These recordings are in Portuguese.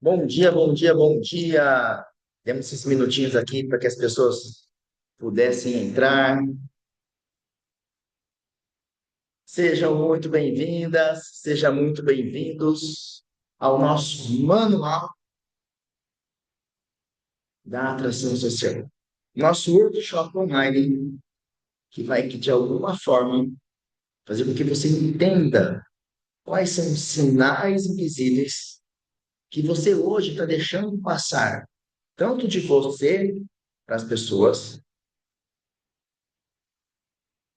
Bom dia, bom dia, bom dia. Temos esses minutinhos aqui para que as pessoas pudessem entrar. Sejam muito bem-vindas, sejam muito bem-vindos ao nosso manual da atração social. Nosso workshop online, que vai, que de alguma forma, fazer com que você entenda quais são os sinais invisíveis que você hoje está deixando passar, tanto de você para as pessoas,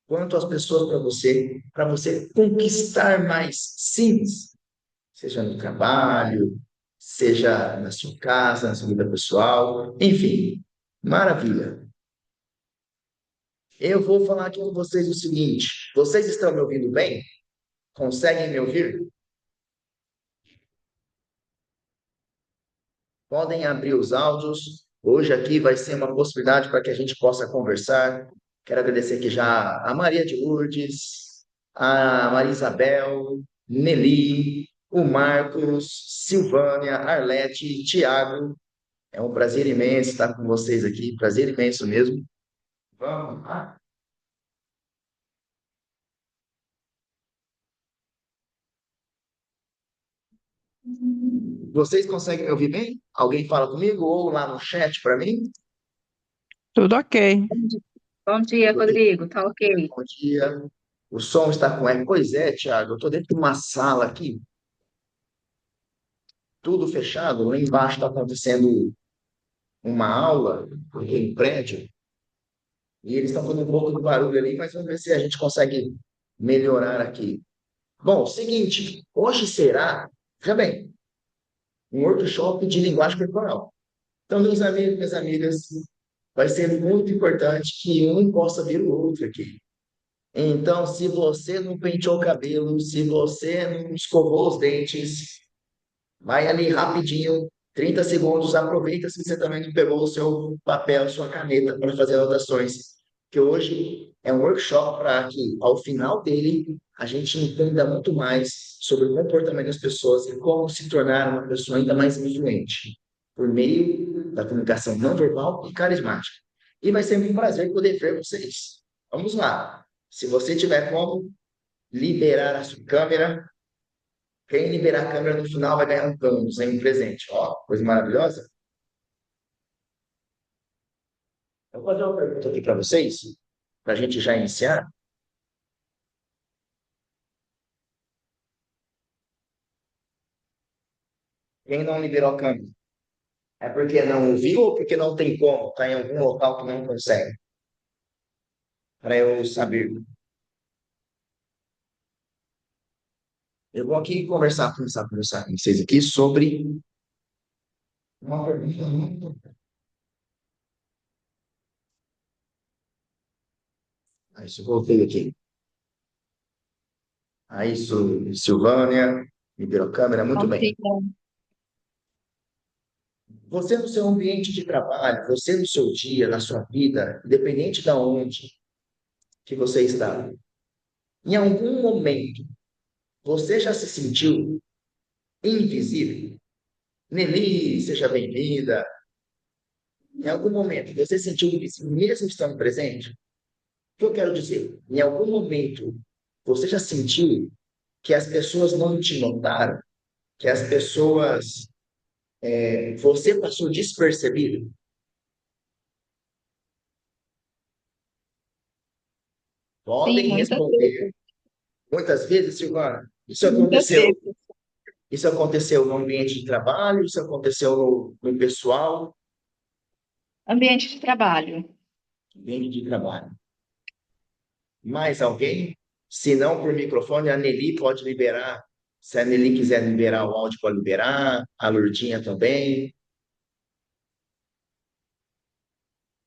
quanto as pessoas para você conquistar mais sims, seja no trabalho, seja na sua casa, na sua vida pessoal, enfim, maravilha. Eu vou falar aqui com vocês o seguinte: vocês estão me ouvindo bem? Conseguem me ouvir? Podem abrir os áudios. Hoje aqui vai ser uma possibilidade para que a gente possa conversar. Quero agradecer aqui já a Maria de Lourdes, a Maria Isabel, Nelly, o Marcos, Silvânia, Arlete, Tiago. É um prazer imenso estar com vocês aqui, prazer imenso mesmo. Vamos lá. Vocês conseguem me ouvir bem? Alguém fala comigo ou lá no chat para mim? Tudo ok. Bom dia, Rodrigo. Tá ok? Bom dia. O som está com eco. Pois é, Tiago, eu estou dentro de uma sala aqui, tudo fechado. Lá embaixo está acontecendo uma aula em um prédio e eles estão fazendo um pouco de barulho ali, mas vamos ver se a gente consegue melhorar aqui. Bom, seguinte, hoje será, já bem, um workshop de linguagem corporal. Então, meus amigos, minhas amigas, vai ser muito importante que um possa ver o outro aqui. Então, se você não penteou o cabelo, se você não escovou os dentes, vai ali rapidinho, 30 segundos, aproveita se você também não pegou o seu papel, sua caneta para fazer anotações. Que hoje é um workshop para que, ao final dele, a gente entenda muito mais sobre o comportamento das pessoas e como se tornar uma pessoa ainda mais influente, por meio da comunicação não verbal e carismática. E vai ser um prazer poder ver vocês. Vamos lá. Se você tiver como liberar a sua câmera, quem liberar a câmera no final vai ganhar um bônus, hein, um presente. Ó, coisa maravilhosa. Eu vou fazer uma pergunta aqui para vocês, para a gente já iniciar. Quem não liberou a câmera? É porque não ouviu ou porque não tem como? Está em algum local que não consegue? Para eu saber. Eu vou aqui começar a conversar com vocês aqui sobre uma pergunta muito importante. Ah, isso, voltei aqui. Ah, isso, Silvânia, liberou a câmera, muito Bom bem. dia. Você no seu ambiente de trabalho, você no seu dia, na sua vida, independente de onde que você está, em algum momento, você já se sentiu invisível? Nelly, seja bem-vinda. Em algum momento, você se sentiu invisível, mesmo estando presente? O que eu quero dizer? Em algum momento, você já sentiu que as pessoas não te notaram? Que as pessoas, você passou despercebido? Sim, Podem muitas responder. vezes. Muitas vezes, Silvana, isso Muitas aconteceu. vezes. Isso aconteceu no ambiente de trabalho, isso aconteceu no pessoal, Ambiente de trabalho. ambiente de trabalho. Mais alguém? Se não, por microfone, a Nelly pode liberar. Se a Nelly quiser liberar o áudio, pode liberar. A Lourdinha também.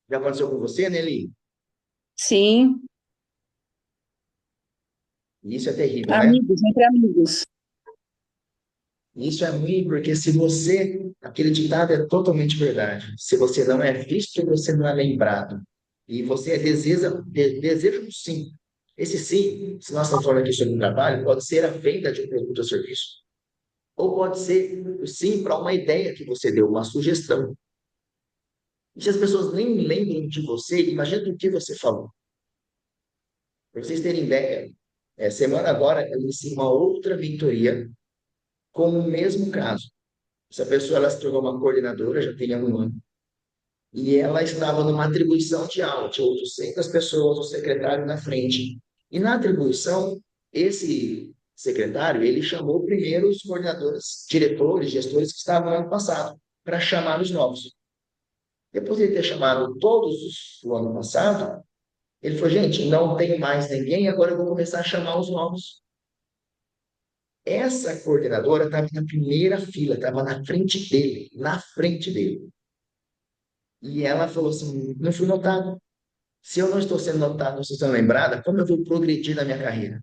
Já aconteceu com você, Nelly? Sim, Isso é terrível, né? amigos, entre amigos. Isso é ruim, porque se você. Aquele ditado é totalmente verdade. Se você não é visto, você não é lembrado. E você deseja um sim. Esse sim, se nós estamos falando aqui sobre o trabalho, pode ser a venda de um produto ou serviço. ou pode ser sim para uma ideia que você deu, uma sugestão. E se as pessoas nem lembram de você, imagina do que você falou. Para vocês terem ideia, semana agora eu iniciei uma outra mentoria com o mesmo caso. Essa pessoa ela se tornou uma coordenadora, já tem um ano, e ela estava numa atribuição de aula, tinha 800 pessoas, o secretário na frente. E na atribuição, esse secretário, ele chamou primeiro os coordenadores, diretores, gestores que estavam no ano passado, para chamar os novos. Depois de ele ter chamado todos os do ano passado, ele falou, gente, não tem mais ninguém, agora eu vou começar a chamar os novos. Essa coordenadora estava na primeira fila, estava na frente dele, na frente dele. E ela falou assim, não fui notado. Se eu não estou sendo notado, não estou sendo lembrada, como eu vou progredir na minha carreira?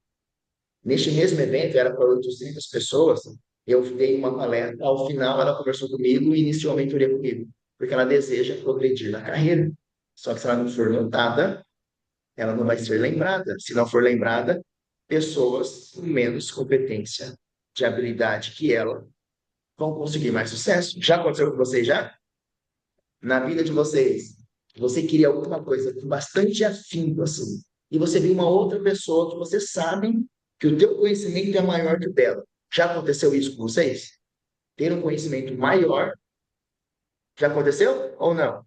Neste mesmo evento, era para 800 pessoas, eu dei uma palestra, ao final ela conversou comigo e iniciou a mentoria comigo, porque ela deseja progredir na carreira. Só que se ela não for notada, ela não vai ser lembrada. Se não for lembrada, pessoas com menos competência de habilidade que ela vão conseguir mais sucesso. Já aconteceu com vocês já? Na vida de vocês, você queria alguma coisa com bastante afinco, assim, e você viu uma outra pessoa que você sabe que o teu conhecimento é maior que o dela. Já aconteceu isso com vocês? Ter um conhecimento maior, já aconteceu ou não?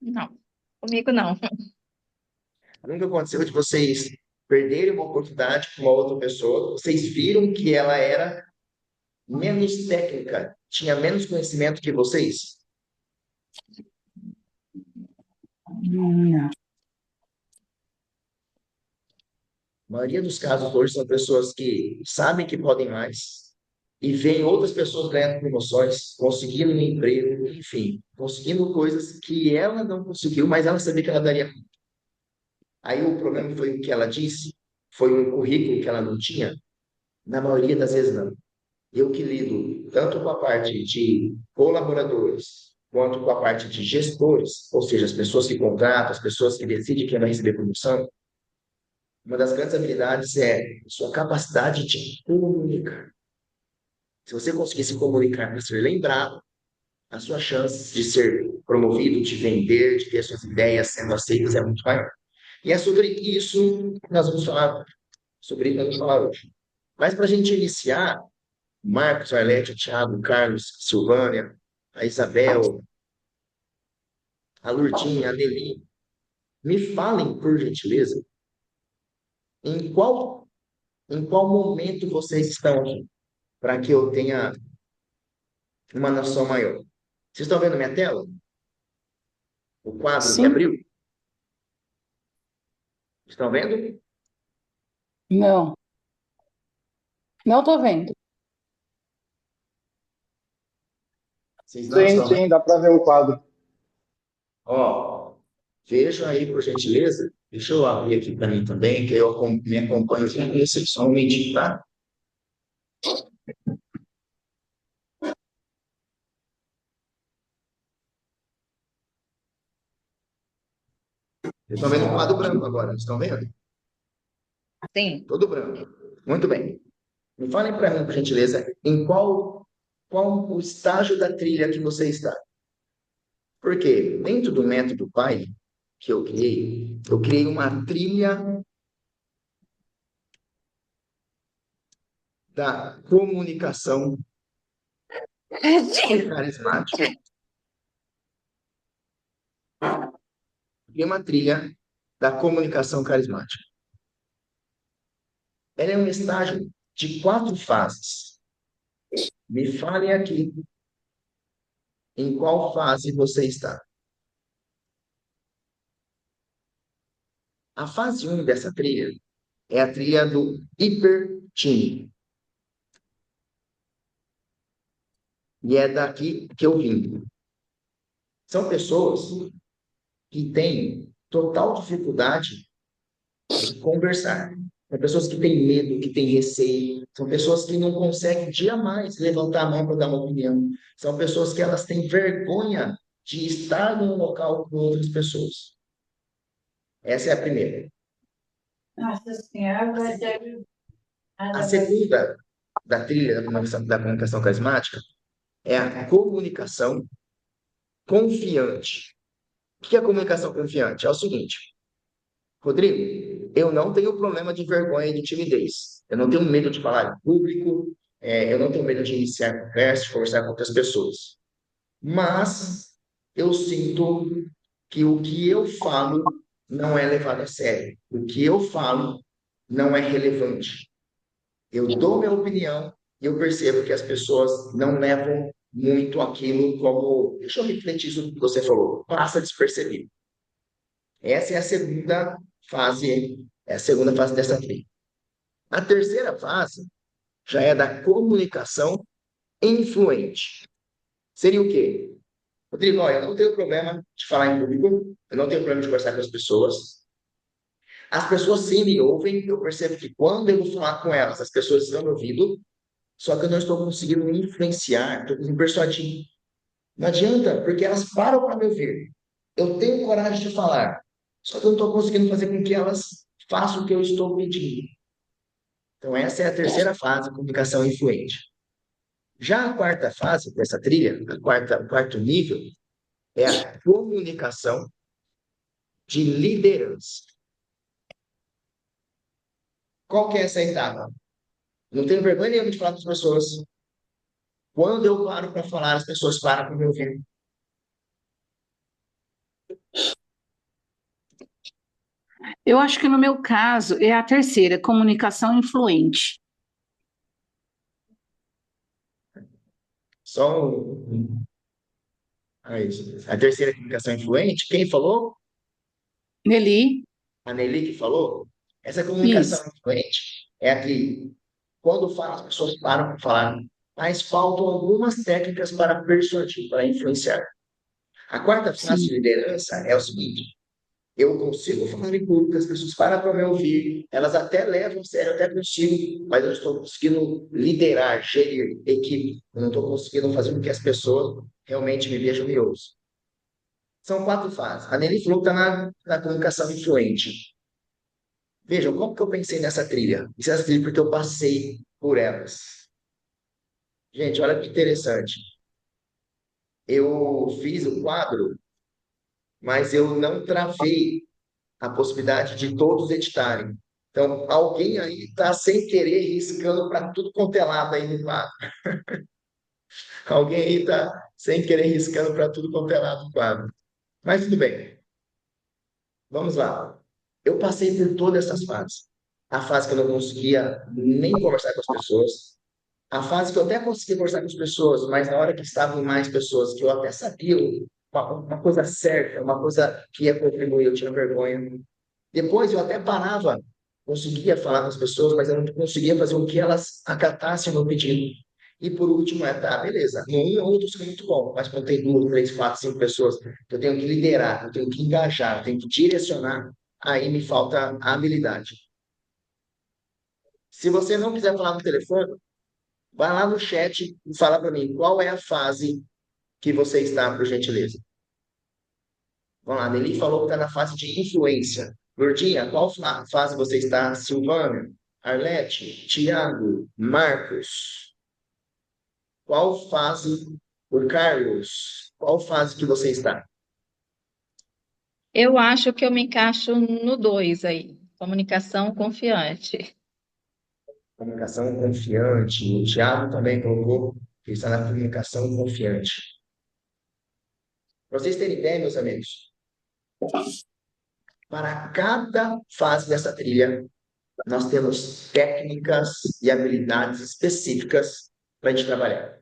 Não, comigo não. Nunca aconteceu de vocês perderem uma oportunidade com uma outra pessoa, vocês viram que ela era menos técnica, tinha menos conhecimento que vocês? Não. A maioria dos casos hoje são pessoas que sabem que podem mais e veem outras pessoas ganhando promoções, conseguindo um emprego, enfim, conseguindo coisas que ela não conseguiu, mas ela sabia que ela daria. Aí o problema foi o que ela disse, foi um currículo que ela não tinha, na maioria das vezes não. Eu que lido tanto com a parte de colaboradores, quanto com a parte de gestores, ou seja, as pessoas que contratam, as pessoas que decidem quem vai receber promoção, uma das grandes habilidades é sua capacidade de comunicar. Se você conseguir se comunicar para ser lembrado, as suas chances de ser promovido, de vender, de ter suas ideias sendo aceitas é muito maior. E é sobre isso que nós vamos falar, sobre isso que nós vamos falar hoje. Mas para a gente iniciar, Marcos, Arlete, o Thiago, o Carlos, Silvânia, a Isabel, a Lourdinha, a Nelly, me falem, por gentileza, em qual, em qual momento vocês estão aqui, para que eu tenha uma noção maior. Vocês estão vendo minha tela? O quadro que Sim? abriu? Estão vendo? Não. Não tô vendo. Vocês não Sim, estão vendo? sim, dá para ver o quadro. Ó, vejam aí, por gentileza. Deixa eu abrir aqui para mim também, que eu me acompanho excepcionalmente, tá? Vocês estão vendo o quadro branco agora, estão vendo? Sim, Todo branco. Muito bem. Me falem para mim, por gentileza, em qual o estágio da trilha que você está. Porque dentro do método PAI que eu criei uma trilha da comunicação carismática. Criei uma trilha da comunicação carismática. Ela é um estágio de 4 fases. Me falem aqui em qual fase você está. A fase 1 dessa trilha é a trilha do hipertímido. E é daqui que eu vim. São pessoas que têm total dificuldade de conversar. São pessoas que têm medo, que têm receio. São pessoas que não conseguem jamais levantar a mão para dar uma opinião. São pessoas que elas têm vergonha de estar num local com outras pessoas. Essa é a primeira. Nossa Senhora, A segunda da trilha da comunicação carismática é a comunicação confiante. O que é a comunicação confiante? É o seguinte, Rodrigo, eu não tenho problema de vergonha e de timidez. Eu não tenho medo de falar em público, eu não tenho medo de iniciar conversa, de conversar com outras pessoas. Mas eu sinto que o que eu falo não é levado a sério. O que eu falo não é relevante. Eu dou minha opinião e eu percebo que as pessoas não levam muito aquilo como. Deixa eu refletir sobre o que você falou. Passa despercebido. Essa é a segunda fase, é a segunda fase dessa trilha. A terceira fase já é da comunicação influente. Seria o quê? Rodrigo, olha, eu não tenho problema de falar em público, eu não tenho problema de conversar com as pessoas. As pessoas sim me ouvem, eu percebo que quando eu vou falar com elas, as pessoas estão me ouvindo, só que eu não estou conseguindo influenciar, estou conseguindo persuadir. Não adianta, porque elas param para me ouvir. Eu tenho coragem de falar, só que eu não estou conseguindo fazer com que elas façam o que eu estou pedindo. Então, essa é a terceira fase, comunicação influente. Já a quarta fase dessa trilha, o quarto nível, é a comunicação de liderança. Qual que é essa etapa? Não tenho vergonha nenhuma de falar com as pessoas. Quando eu paro para falar, as pessoas param para me ouvir. Eu acho que no meu caso é a terceira, comunicação influente. Só a terceira comunicação influente, quem falou? Nelly, A Nelly que falou. Essa comunicação isso. influente é a que, quando fala, as pessoas param para falar, mas faltam algumas técnicas para persuadir, para influenciar. A quarta fase de Sim. liderança é o seguinte: eu consigo falar em público, as pessoas param para me ouvir, elas até levam a sério, até consigo, mas eu não estou conseguindo liderar, gerir equipe, eu não estou conseguindo fazer com que as pessoas realmente me vejam e me ouçam. São quatro fases. A Nelly falou que está na comunicação influente. Vejam, como que eu pensei nessa trilha? Isso é essa trilha porque eu passei por elas. Gente, olha que interessante. Eu fiz o quadro, mas eu não travei a possibilidade de todos editarem. Então, alguém aí está sem querer riscando para tudo quanto é lado aí no quadro. Alguém aí está sem querer riscando para tudo quanto é lado no quadro. Mas tudo bem, vamos lá. Eu passei por todas essas fases. A fase que eu não conseguia nem conversar com as pessoas, a fase que eu até conseguia conversar com as pessoas, mas na hora que estavam mais pessoas, que eu até sabia uma coisa certa, uma coisa que ia contribuir, eu tinha vergonha. Depois eu até parava, conseguia falar com as pessoas, mas eu não conseguia fazer com que elas acatassem o meu pedido. E por último, tá, beleza. No um ou outro sou muito bom, mas quando tem duas, três, quatro, cinco pessoas, que eu tenho que liderar, eu tenho que engajar, eu tenho que direcionar, aí me falta a habilidade. Se você não quiser falar no telefone, vai lá no chat e fala para mim qual é a fase que você está, por gentileza. Vamos lá, Nelly falou que está na fase de influência. Lourdinha, qual fase você está? Silvana, Arlete, Tiago, Marcos. Qual fase? O Carlos, qual fase que você está? Eu acho que eu me encaixo no 2 aí. Comunicação confiante. Comunicação confiante. O Tiago também colocou que está na comunicação confiante. Para vocês terem ideia, meus amigos, para cada fase dessa trilha, nós temos técnicas e habilidades específicas para a gente trabalhar.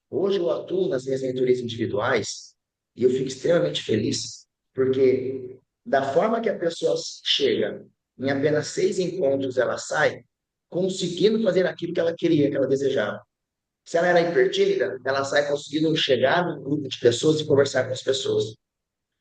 Hoje eu atuo nas minhas mentorias individuais e eu fico extremamente feliz, porque da forma que a pessoa chega, em apenas 6 encontros ela sai conseguindo fazer aquilo que ela queria, que ela desejava. Se ela era hipertímida, ela sai conseguindo chegar num grupo de pessoas e conversar com as pessoas.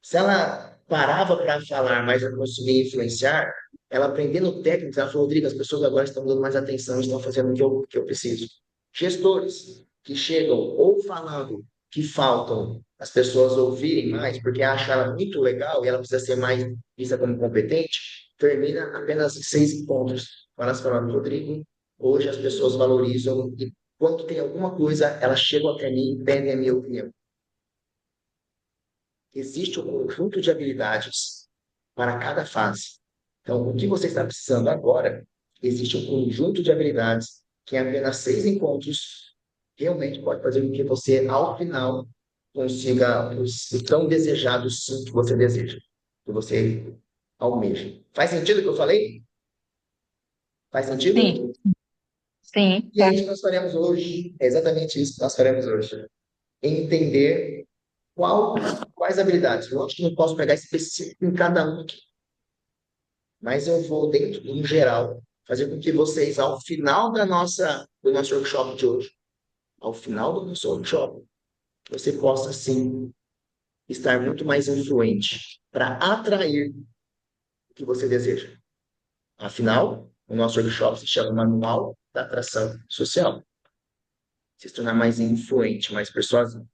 Se ela parava para falar, mas não conseguia influenciar, ela aprendendo técnicas, ela falou, Rodrigo, as pessoas agora estão dando mais atenção, estão fazendo o que eu preciso. Gestores que chegam ou falando que faltam as pessoas ouvirem mais, porque acham ela muito legal e ela precisa ser mais vista como competente, termina apenas 6 encontros com elas falando, Rodrigo, Hoje as pessoas valorizam e quando tem alguma coisa, elas chegam até mim e pedem a minha opinião. Existe um conjunto de habilidades para cada fase. Então, o que você está precisando agora, existe um conjunto de habilidades que em apenas 6 encontros realmente pode fazer com que você, ao final, consiga o tão desejado sim que você deseja, que você almeja. Faz sentido o que eu falei? Faz Sim, sentido? sim, E é isso que nós faremos hoje, é exatamente isso que nós faremos hoje. Entender quais habilidades. Eu acho que não posso pegar específico em cada um, mas eu vou, dentro do geral, fazer com que vocês, ao final do nosso workshop de hoje, ao final do nosso workshop, você possa, sim, estar muito mais influente para atrair o que você deseja. Afinal, o nosso workshop se chama Manual da Atração Social. Se tornar mais influente, mais persuasivo.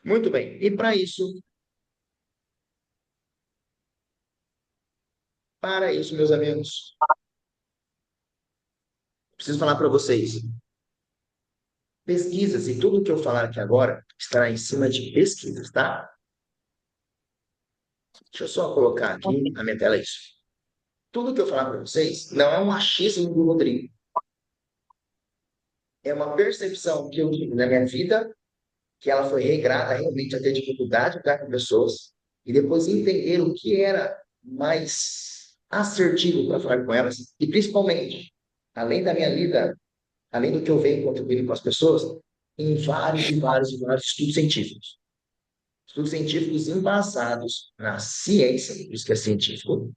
Muito bem. E para isso, meus amigos, preciso falar para vocês. Pesquisas, e tudo que eu falar aqui agora estará em cima de pesquisas, tá? Deixa eu só colocar aqui na minha tela isso. Tudo que eu falar para vocês não é um achismo do Rodrigo. É uma percepção que eu tive na minha vida, que ela foi regrada realmente a ter dificuldade de estar com pessoas, e depois entender o que era mais assertivo para falar com elas, e principalmente, além da minha vida, além do que eu venho contribuindo com as pessoas, em vários e vários e vários estudos científicos. Estudos científicos embasados na ciência, por isso que é científico,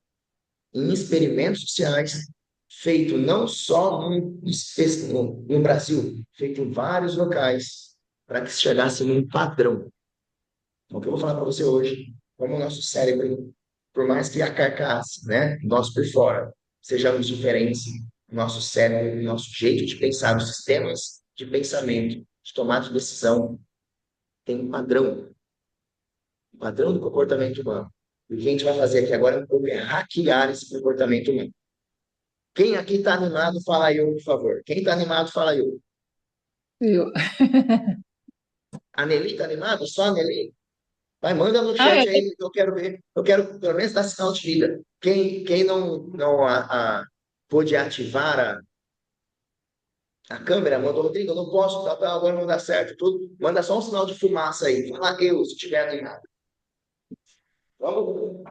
em experimentos sociais, feito não só no Brasil, feito em vários locais, para que se chegasse num padrão. Então, o que eu vou falar para você hoje, como o nosso cérebro, por mais que a carcaça, né, nós por fora, sejamos diferentes, o nosso cérebro, o nosso jeito de pensar, os sistemas de pensamento, de tomada de decisão, tem um padrão do comportamento humano. E o que a gente vai fazer aqui agora é um pouco hackear esse comportamento humano. Quem aqui está animado, fala eu, por favor. Quem está animado, fala eu. Eu. A Nelly está animada? Só a Nelly? Vai, manda no Ah, chat aí, que eu quero ver. Eu quero, pelo menos, dar sinal de vida. Quem não pôde ativar a câmera, mandou, Rodrigo, eu não posso, agora não dá certo. Tudo. Manda só um sinal de fumaça aí. Fala eu, se tiver animado. Vamos.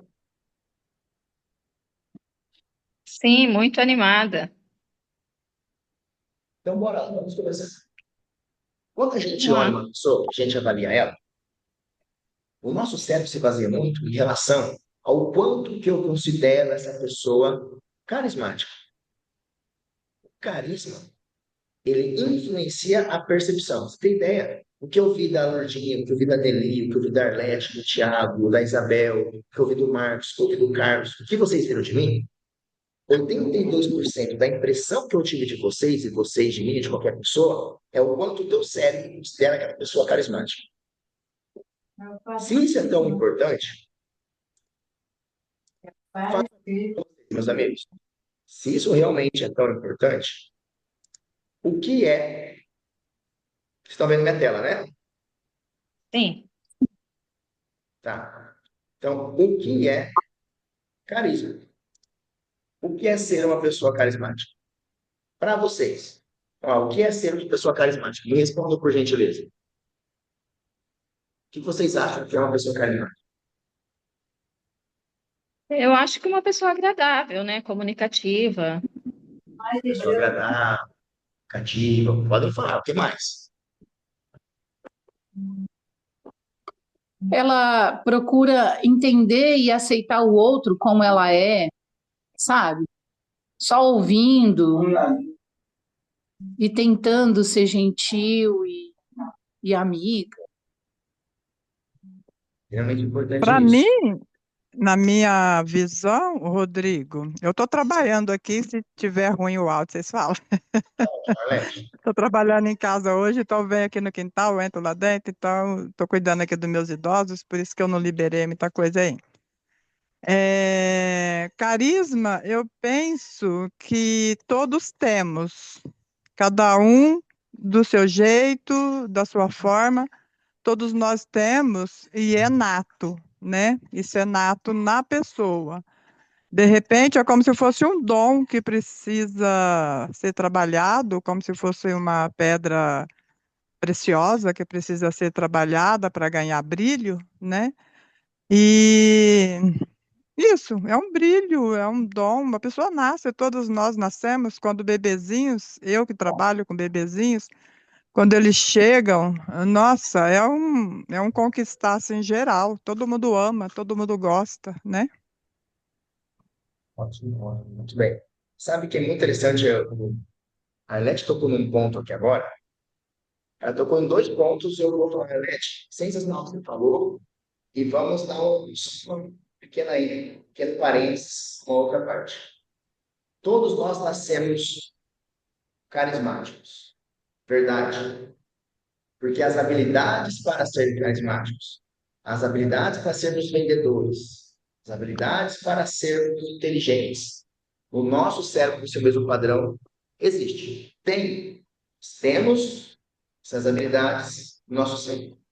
sim, muito animada. Então, bora lá, vamos começar. Quando a gente olha Ah, uma pessoa, a gente avalia ela, o nosso cérebro se baseia muito em relação ao quanto que eu considero essa pessoa carismática. O carisma, ele influencia a percepção. Você tem ideia? O que eu vi da Lourdinha, o que eu vi da Nelly, o que eu vi da Arlete, do Thiago, da Isabel, o que eu vi do Marcos, o que eu vi do Carlos, o que vocês viram de mim? 82% da impressão que eu tive de vocês e vocês de mim, de qualquer pessoa, é o quanto o teu cérebro considera aquela pessoa carismática. Se isso é tão importante, meus amigos, se isso realmente é tão importante, o que é. Vocês estão vendo minha tela, né? sim. Tá. Então, o que é carisma? O que é ser uma pessoa carismática? Para vocês, ó, o que é ser uma pessoa carismática? Me respondam por gentileza. O que vocês acham que é uma pessoa carismática? Eu acho que uma pessoa agradável, né? Comunicativa. Pessoa agradável, cativa, podem falar, o que mais? Ela procura entender e aceitar o outro como ela é, sabe? Só ouvindo e tentando ser gentil e amiga. Realmente importante Para nisso. mim, na minha visão, Rodrigo, eu estou trabalhando aqui, se tiver ruim o áudio, vocês falam. Arlete, Estou trabalhando em casa hoje, então venho aqui no quintal, entro lá dentro, então estou cuidando aqui dos meus idosos, por isso que eu não liberei muita coisa aí. Carisma, eu penso que todos temos, Cada um do seu jeito, da sua forma, todos nós temos e é nato, né? Isso é nato na pessoa. De repente, é como se fosse um dom que precisa ser trabalhado, como se fosse uma pedra preciosa que precisa ser trabalhada para ganhar brilho, né? E isso, é um brilho, é um dom, uma pessoa nasce, todos nós nascemos quando bebezinhos, eu que trabalho com bebezinhos, quando eles chegam, nossa, é um conquistar assim, geral, todo mundo ama, todo mundo gosta, né? Ótimo, ótimo, muito bem. Sabe que é muito interessante, a Arlete tocou num ponto aqui agora, ela tocou em dois pontos, eu vou falar, Arlete, sensacional que você falou, e vamos dar uma pequena aí, pequeno parênteses, uma outra parte. Todos nós nascemos carismáticos, verdade. Porque as habilidades para ser carismáticos, as habilidades para sermos vendedores, as habilidades para sermos inteligentes, o nosso cérebro, com seu mesmo padrão, existe. Temos essas habilidades no nosso cérebro.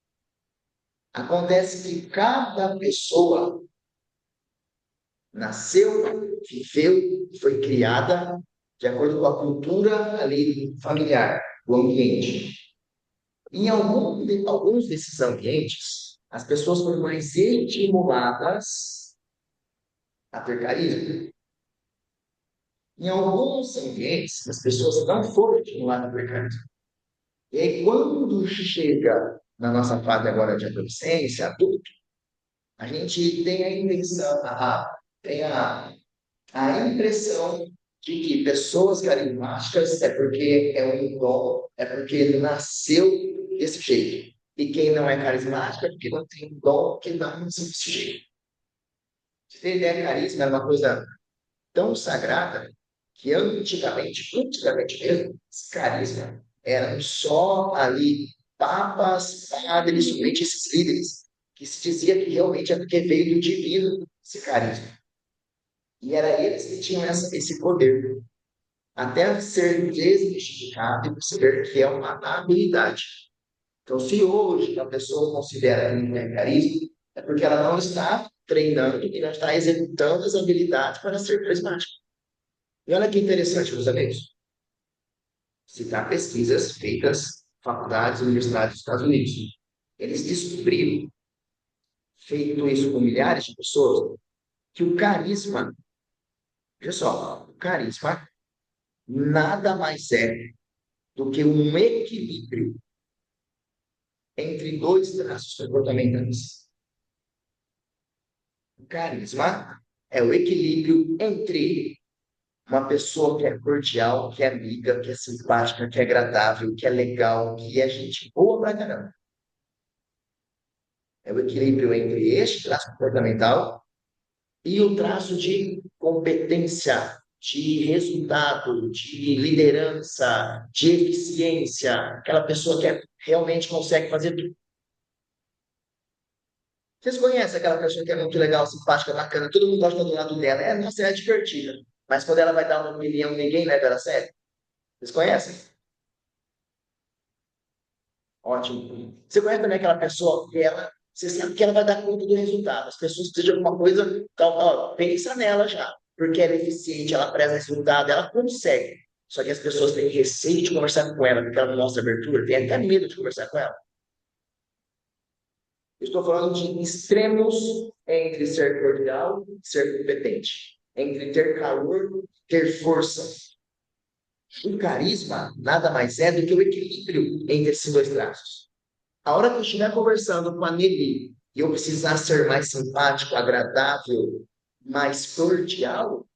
Acontece que cada pessoa nasceu, viveu, foi criada de acordo com a cultura ali familiar, o ambiente. Em alguns desses ambientes, as pessoas foram mais estimuladas a ter carisma. Em alguns ambientes, as pessoas não foram estimuladas a ter carisma. E aí, quando chega na nossa fase agora de adolescência, adulto, a gente tem a intenção, a impressão de que pessoas carismáticas é porque é um dom, é porque nasceu desse jeito. E quem não é carismático é porque não tem um dom que não nasceu desse jeito. Você tem ideia, carisma era uma coisa tão sagrada que antigamente mesmo, esse carisma eram só ali papas, padres, somente esses líderes, que se dizia que realmente é porque veio do divino esse carisma. E era eles que tinham esse poder, até ser desmistificado e perceber que é uma habilidade. Então, se hoje a pessoa considera que não tem carisma, é porque ela não está treinando e não está executando as habilidades para ser carismática. E olha que interessante, meus amigos. Citar pesquisas feitas em faculdades e universidades dos Estados Unidos. Eles descobriram, feito isso com milhares de pessoas, que o carisma, veja só, o carisma nada mais é do que um equilíbrio entre dois traços comportamentais. O carisma é o equilíbrio entre uma pessoa que é cordial, que é amiga, que é simpática, que é agradável, que é legal, que é gente boa pra caramba. É o equilíbrio entre este traço comportamental e o traço de competência, de resultado, de liderança, de eficiência, aquela pessoa que realmente consegue fazer tudo. Vocês conhecem aquela pessoa que é muito legal, simpática, bacana, todo mundo gosta do lado dela. Nossa, ela é divertida. Mas quando ela vai dar uma opinião, ninguém leva ela a sério. Vocês conhecem? Ótimo. Você conhece também aquela pessoa que você sabe que ela vai dar conta do resultado. As pessoas precisam de alguma coisa, então, ó, pensa nela já. Porque ela é eficiente, ela preza resultado, ela consegue. Só que as pessoas têm receio de conversar com ela, porque ela não mostra abertura, tem até medo de conversar com ela. Eu estou falando de extremos entre ser cordial e ser competente, entre ter calor e ter força. O carisma nada mais é do que o equilíbrio entre esses dois traços. A hora que eu estiver conversando com a Nelly e eu precisar ser mais simpático, agradável, mais cordial,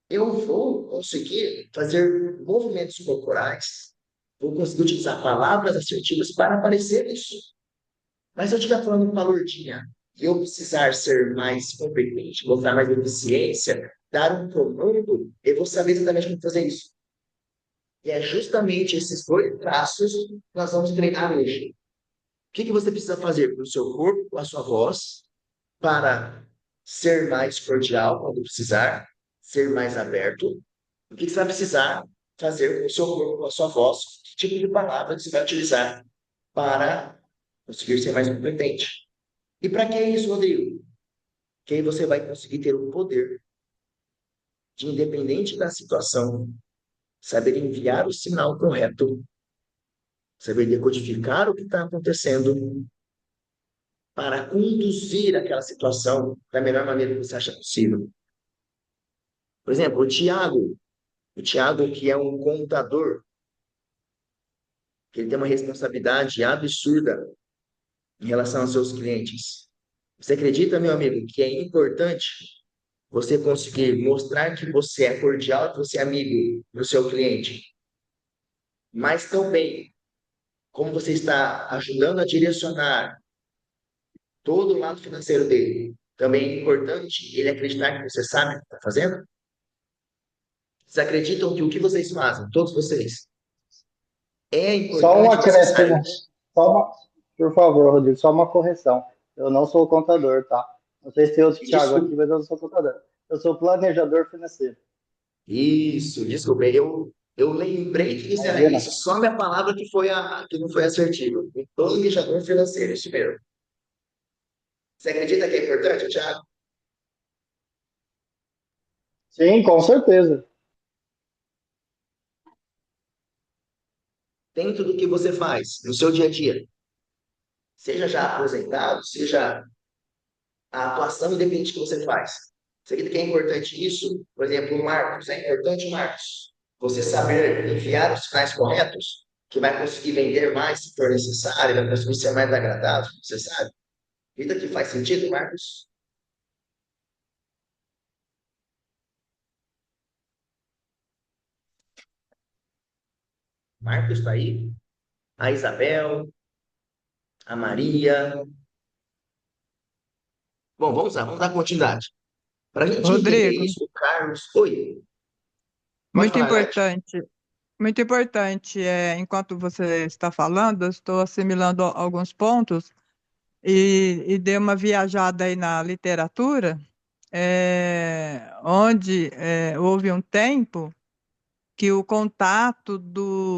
eu vou conseguir fazer movimentos corporais, vou conseguir utilizar palavras assertivas para parecer isso. Mas se eu estiver falando com a Lourdinha e eu precisar ser mais competente, mostrar mais eficiência, dar um comando, eu vou saber exatamente como fazer isso. E é justamente esses dois traços que nós vamos treinar hoje. O que você precisa fazer para o seu corpo, com a sua voz, para ser mais cordial quando precisar, ser mais aberto? O que você vai precisar fazer com o seu corpo, com a sua voz, que tipo de palavra você vai utilizar para conseguir ser mais competente. E para que isso, Rodrigo? Que aí você vai conseguir ter o poder de, independente da situação, saber enviar o sinal correto, saber decodificar o que está acontecendo para conduzir aquela situação da melhor maneira que você acha possível. Por exemplo, o Tiago que é um contador, que ele tem uma responsabilidade absurda em relação aos seus clientes. Você acredita, meu amigo, que é importante você conseguir mostrar que você é cordial, que você é amigo do seu cliente, mas também como você está ajudando a direcionar todo o lado financeiro dele. Também é importante ele acreditar que você sabe o que está fazendo. Vocês acreditam que o que vocês fazem, todos vocês, é Só um importante, necessário? acréscimo, só uma, por favor, Rodrigo, só uma correção. Eu não sou contador, tá? Não sei se tem outro Thiago aqui, Desculpa. mas eu não sou contador. Eu sou planejador financeiro. Isso, desculpa. Eu lembrei que isso era Imagina. isso, só minha palavra que não foi assertiva. Planejador financeiro, isso mesmo. Você acredita que é importante, Thiago? Sim, com certeza. Dentro do que você faz, no seu dia a dia, seja já aposentado, seja a atuação independente que você faz. Você acredita que é importante isso? Por exemplo, o Marcos, é importante, Marcos, você saber enviar os sinais corretos, que vai conseguir vender mais se for necessário, vai conseguir ser mais agradável, você sabe? Vida que faz sentido, Marcos? Marcos está aí? A Isabel, a Maria. Bom, vamos lá, vamos dar continuidade. Para a gente entender Rodrigo, isso, o Carlos. Oi, pode muito falar, Leti. importante. Muito importante, enquanto você está falando, eu estou assimilando alguns pontos e dei uma viajada aí na literatura, onde houve um tempo que o contato do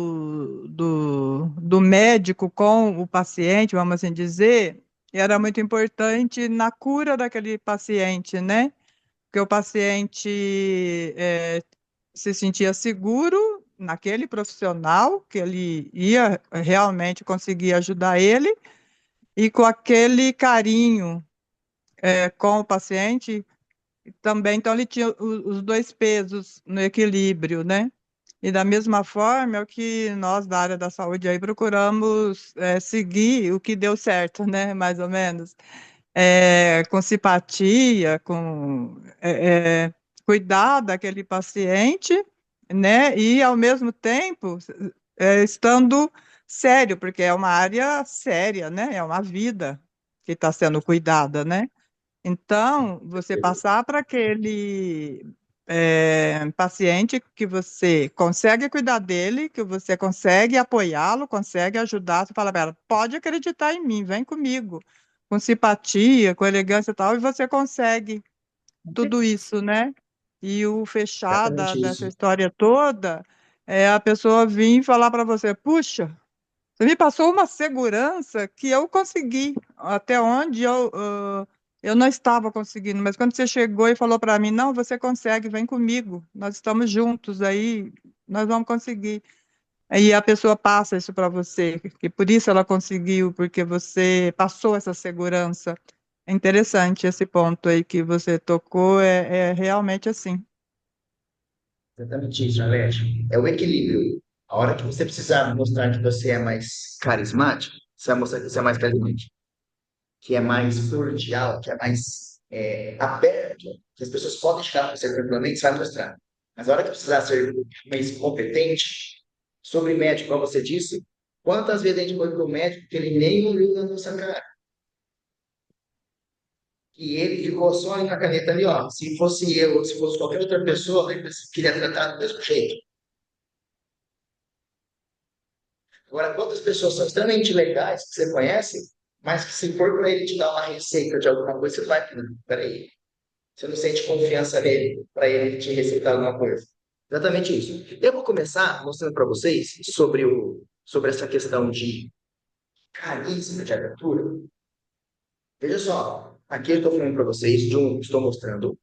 médico com o paciente, vamos assim dizer, era muito importante na cura daquele paciente, né? Porque o paciente se sentia seguro naquele profissional, que ele ia realmente conseguir ajudar ele, e com aquele carinho com o paciente também, então ele tinha os dois pesos no equilíbrio, né? E da mesma forma, é o que nós da área da saúde aí procuramos seguir o que deu certo, né? Mais ou menos. Com simpatia, com cuidar daquele paciente, né? E ao mesmo tempo estando sério, porque é uma área séria, né? É uma vida que está sendo cuidada, né? Então, você passar para aquele paciente que você consegue cuidar dele, que você consegue apoiá-lo, consegue ajudar, você fala para ela, pode acreditar em mim, vem comigo, com simpatia, com elegância e tal, e você consegue tudo isso, né? E o fechar Exatamente dessa isso. história toda é a pessoa vir e falar para você, puxa, você me passou uma segurança que eu consegui, até onde eu não estava conseguindo, mas quando você chegou e falou para mim, não, você consegue, vem comigo, nós estamos juntos aí, nós vamos conseguir. Aí a pessoa passa isso para você, que por isso ela conseguiu, porque você passou essa segurança. É interessante esse ponto aí que você tocou, é realmente assim. Exatamente isso, Alete. É o equilíbrio. A hora que você precisar mostrar que você é mais carismático, você vai mostrar que você é mais carismático, que é mais cordial, que é mais aberto, que as pessoas podem chegar para você tranquilamente, você vai mostrar. Mas a hora que precisar ser mais competente, sobre médico, como você disse, quantas vezes a gente foi para o médico que ele nem olhou na nossa cara? E ele ficou só ali com a caneta ali, ó. Se fosse eu, ou se fosse qualquer outra pessoa, ele queria tratar do mesmo jeito. Agora, quantas pessoas são extremamente legais que você conhece, mas que se for para ele te dar uma receita de alguma coisa, você vai, peraí, você não sente confiança nele para ele te receitar alguma coisa. Exatamente isso. Eu vou começar mostrando para vocês sobre essa questão de carisma de abertura. Veja só, aqui eu estou falando para vocês estou mostrando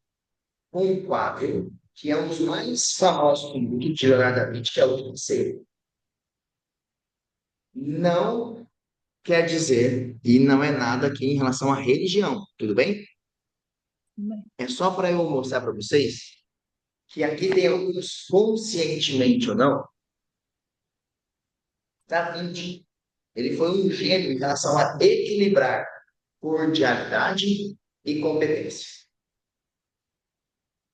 um quadro que é um dos mais famosos do mundo de Leonardo da Vinci, que é o Terceiro. Não quer dizer, e não é nada aqui em relação à religião, tudo bem? É só para eu mostrar para vocês que aqui tem alguns, conscientemente ou não, Da Vinci. Ele foi um gênio em relação a equilibrar cordialidade e competência.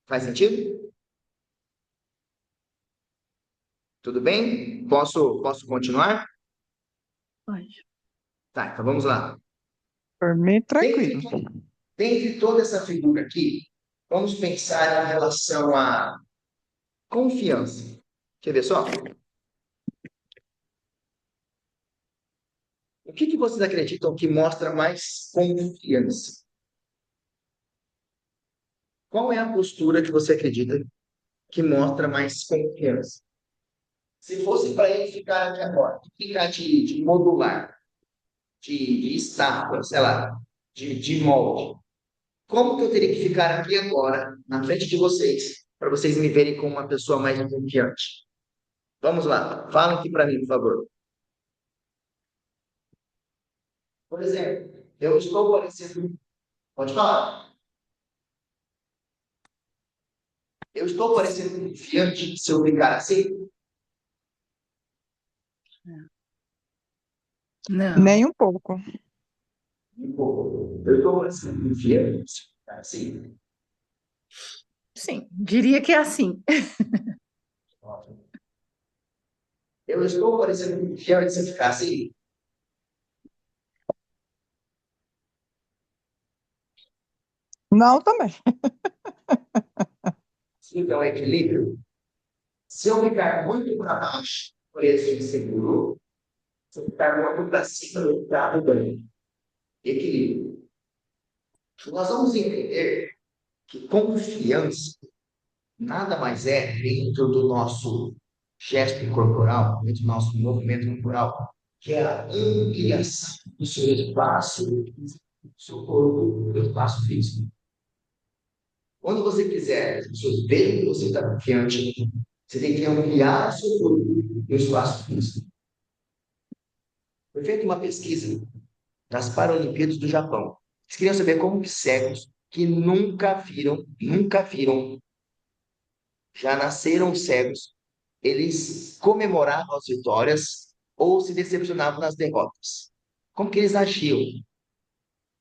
Faz sentido? Tudo bem? Posso continuar? Pode. Tá, então vamos lá. Por mim, tranquilo. Dentre toda essa figura aqui, vamos pensar em relação à confiança. Quer ver só? O que vocês acreditam que mostra mais confiança? Qual é a postura que você acredita que mostra mais confiança? Se fosse para ele ficar aqui agora, ficar de modular, de estátua, sei lá, de molde, como que eu teria que ficar aqui agora, na frente de vocês, para vocês me verem como uma pessoa mais confiante? Vamos lá, falem aqui para mim, por favor. Por exemplo, eu estou parecendo. Pode falar. Eu estou parecendo confiante se eu ficar assim? Não. Nem um pouco. Eu estou parecendo confiante se eu ficar assim? Sim, diria que é assim. Ótimo. Eu estou parecendo confiante se eu ficar assim? Não também. Então, é equilíbrio. Se eu ficar muito para baixo, pareço inseguro. Se eu ficar muito para cima, eu ficar bem. Equilíbrio. Nós vamos entender que confiança nada mais é dentro do nosso gesto corporal, dentro do nosso movimento corporal, que é a ampliação do seu espaço, do seu corpo, do espaço físico. Quando você quiser que as pessoas vejam que você está confiante, você tem que ampliar o seu corpo e o espaço físico. Foi feita uma pesquisa das Paralimpíadas do Japão. Eles queriam saber como que cegos que nunca viram, já nasceram cegos, eles comemoravam as vitórias ou se decepcionavam nas derrotas. Como que eles agiam?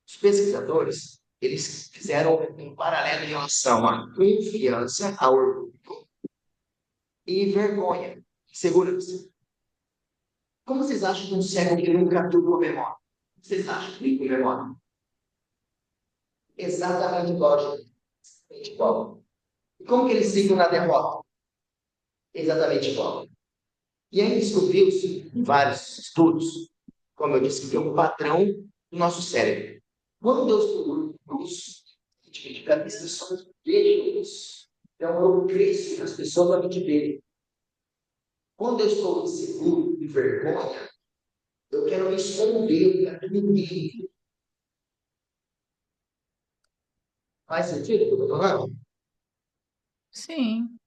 Os pesquisadores, eles fizeram um paralelo em relação à confiança, ao orgulho e vergonha, segurança. Como vocês acham que um cego que nunca viu comemora? O que vocês acham que ele comemora? Exatamente igual. Exatamente igual. E como que eles ficam na derrota? Exatamente igual. E aí descobriu-se em vários estudos, como eu disse, que tem um padrão do nosso cérebro. Quando eu estou luz, de cabeça, as pessoas veem luz. Então eu cresço as pessoas vão me ver. Quando eu estou inseguro e vergonha, eu quero me esconder para ninguém. Faz sentido o que eu estou falando? Sim.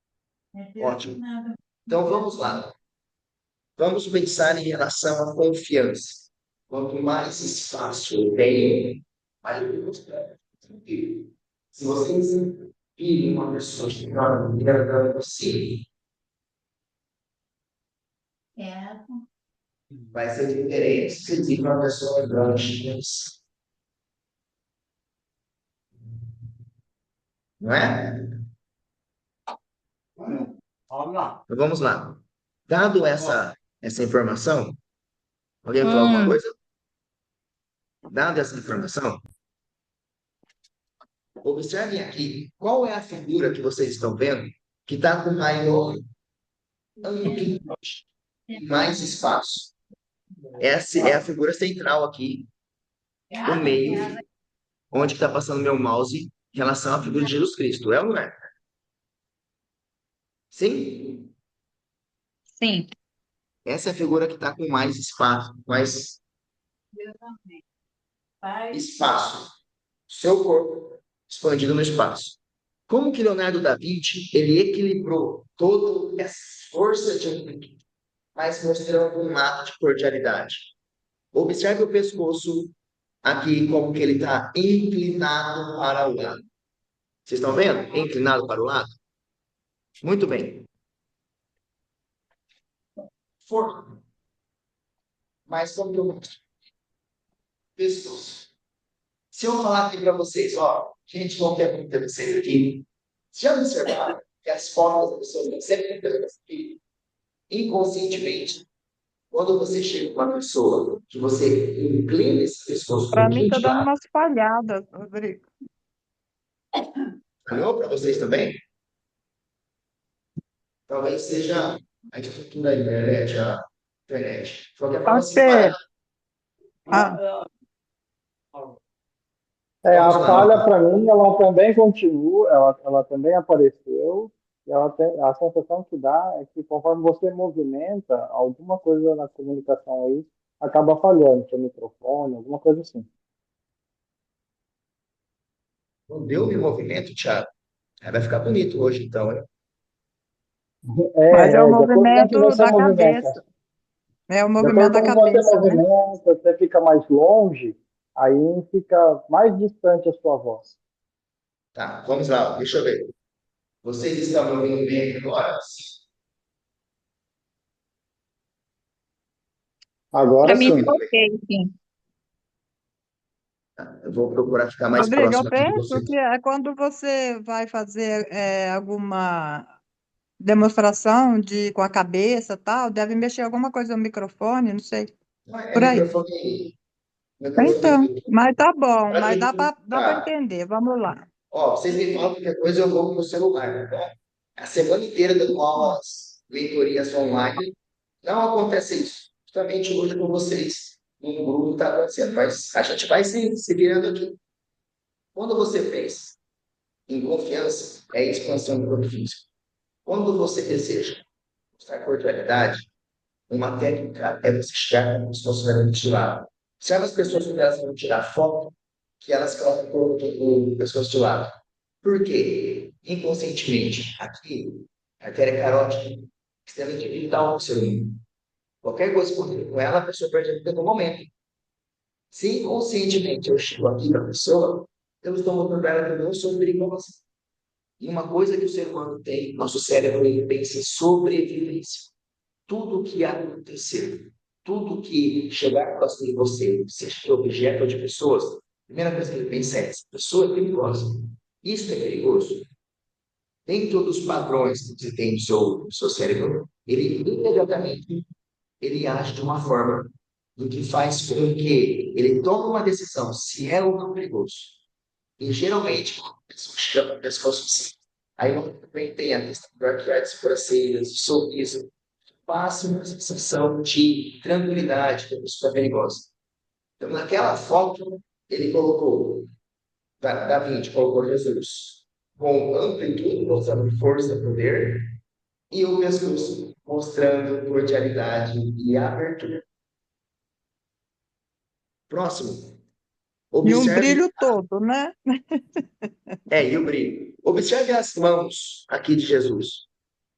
Ótimo. Então vamos lá. Vamos pensar em relação à confiança. Quanto mais espaço eu tenho, mais eu considero. Se vocês virem uma pessoa que não para você, vai ser diferente se você vir uma pessoa grande. Não é? Então, vamos lá. Dado essa informação, alguém vai falar alguma coisa? Dado essa informação, observem aqui qual é a figura que vocês estão vendo que está com maior amplitude, mais espaço. Essa é a figura central aqui, no meio, onde está passando meu mouse em relação à figura de Jesus Cristo. É ou não é? Sim? Sim. Essa é a figura que está com mais espaço, mais espaço. Seu corpo expandido no espaço. Como que Leonardo da Vinci ele equilibrou toda essa força de amplitude, mas mostrando um lado de cordialidade? Observe o pescoço aqui, como que ele está inclinado para o lado. Vocês estão vendo? Inclinado para o lado? Muito bem. Forma. Mas como que eu mostro? Pescoço. Se eu falar aqui para vocês, ó, gente, vamos ter muito tempo vocês aqui. Já observaram que as formas das pessoas têm sempre muitas que, inconscientemente, quando você chega com uma pessoa, que você inclina esse pescoço um Para mim pouquinho está de dando lado, umas falhadas, Rodrigo. olhou para vocês também? Talvez seja a estrutura da internet, a internet. De qualquer forma, Acho se que espalha. ah, A Vamos lá. falha, para mim, ela também continua, ela também apareceu, e a sensação que dá é que conforme você movimenta, alguma coisa na comunicação aí acaba falhando, seu microfone, alguma coisa assim. Não deu em movimento, Thiago. Aí vai ficar bonito hoje, então, né? mas é o De acordo com o que movimento você da movimenta. cabeça. É o De movimento acordo da com como você cabeça, né? movimenta, você fica mais longe, aí fica mais distante a sua voz. Tá, vamos lá, deixa eu ver. Vocês estão me ouvindo bem agora? Agora Para mim sim. tá ok, sim. Eu vou procurar ficar mais Rodrigo, eu próximo aqui de penso vocês. que é quando você vai fazer alguma demonstração com a cabeça e tal, deve mexer alguma coisa no microfone, não sei, É por aí. Então, microfone. mas tá bom, mas Pode dá para tá. entender, vamos lá. Ó, vocês me falam qualquer coisa, eu vou pro celular, tá? A semana inteira dando aulas, leitorias online, não acontece isso. Justamente hoje com vocês, no grupo está acontecendo, mas a gente vai se virando aqui. Quando você fez em confiança, é expansão do corpo físico. Quando você deseja mostrar cordialidade, uma técnica é você chegar com as pessoas de lado. Observe as pessoas quando elas vão tirar foto, que elas colocam o pescoço de lado. Por quê? Inconscientemente, aqui, a artéria carótida, extremamente vital para o ser humano. Qualquer coisa com ela, a pessoa perde a vida no momento. Se inconscientemente eu chego aqui para a pessoa, eu estou mostrando para ela que eu não sou perigosa. E uma coisa que o ser humano tem, nosso cérebro, ele pensa em sobrevivência. Tudo que acontecer, tudo que chegar próximo de você, seja de objeto ou de pessoas, a primeira coisa que ele pensa é: essa pessoa é perigosa. Isso é perigoso. Dentro dos padrões que você tem no seu cérebro, ele imediatamente ele age de uma forma em que faz com que ele tome uma decisão se é ou não perigoso. E geralmente, a pessoa chama a pessoa assim. Aí também tem a questão do arqueades sobrancelhas, de sorriso, passa uma sensação de tranquilidade que a pessoa é perigosa. Então, naquela foto, ele colocou, da Vinci, colocou Jesus com amplitude, mostrando força, poder, e o pescoço mostrando cordialidade e abertura. Próximo. E um Observe, brilho todo, né? e o brilho. Observe as mãos aqui de Jesus.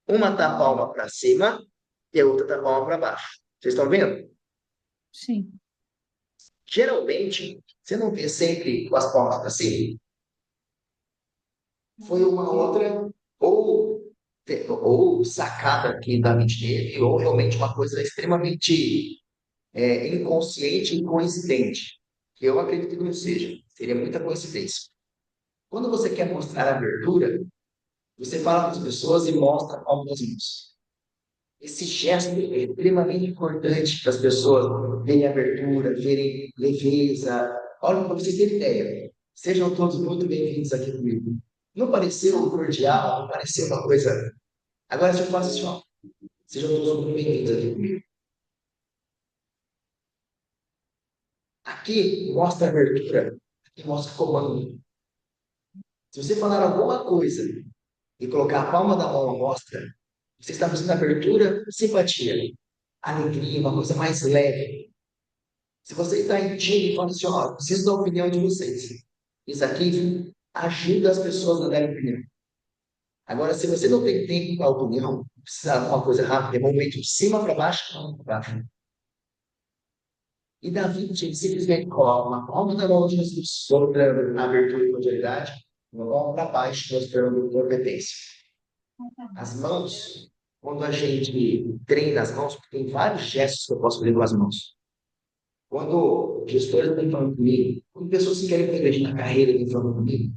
Uma tá a palma para cima e a outra tá a palma para baixo. Vocês estão vendo? Sim. Geralmente, você não vê sempre com as palmas para cima. Foi uma outra, ou sacada que da mente dele, ou realmente uma coisa extremamente inconsciente e coincidente. Eu acredito que não seja. Seria muita coincidência. Quando você quer mostrar abertura, você fala com as pessoas e mostra algumas mãos. Esse gesto é extremamente importante para as pessoas verem abertura, verem leveza. Olha, para vocês terem ideia, sejam todos muito bem-vindos aqui comigo. Não pareceu cordial, não pareceu uma coisa. Agora, se eu faço assim, ó, sejam todos muito bem-vindos aqui comigo. Aqui mostra abertura, aqui mostra comando. Se você falar alguma coisa e colocar a palma da mão à mostra, Você está buscando abertura, simpatia, alegria, uma coisa mais leve. Se você está em time e fala assim, ó, preciso da opinião de vocês. Isso aqui ajuda as pessoas a darem opinião. Agora, se você não tem tempo para opinião, precisa de uma coisa rápida, é movimento de cima para baixo, para baixo. E Davi Vinci simplesmente coloca uma palma da mão de Jesus sobre a abertura e cordialidade, uma palma para baixo, mostrando competência. As mãos, quando a gente treina as mãos, porque tem vários gestos que eu posso fazer com as mãos. Quando gestores estão falando comigo, quando pessoas que querem progredir na carreira estão falando comigo,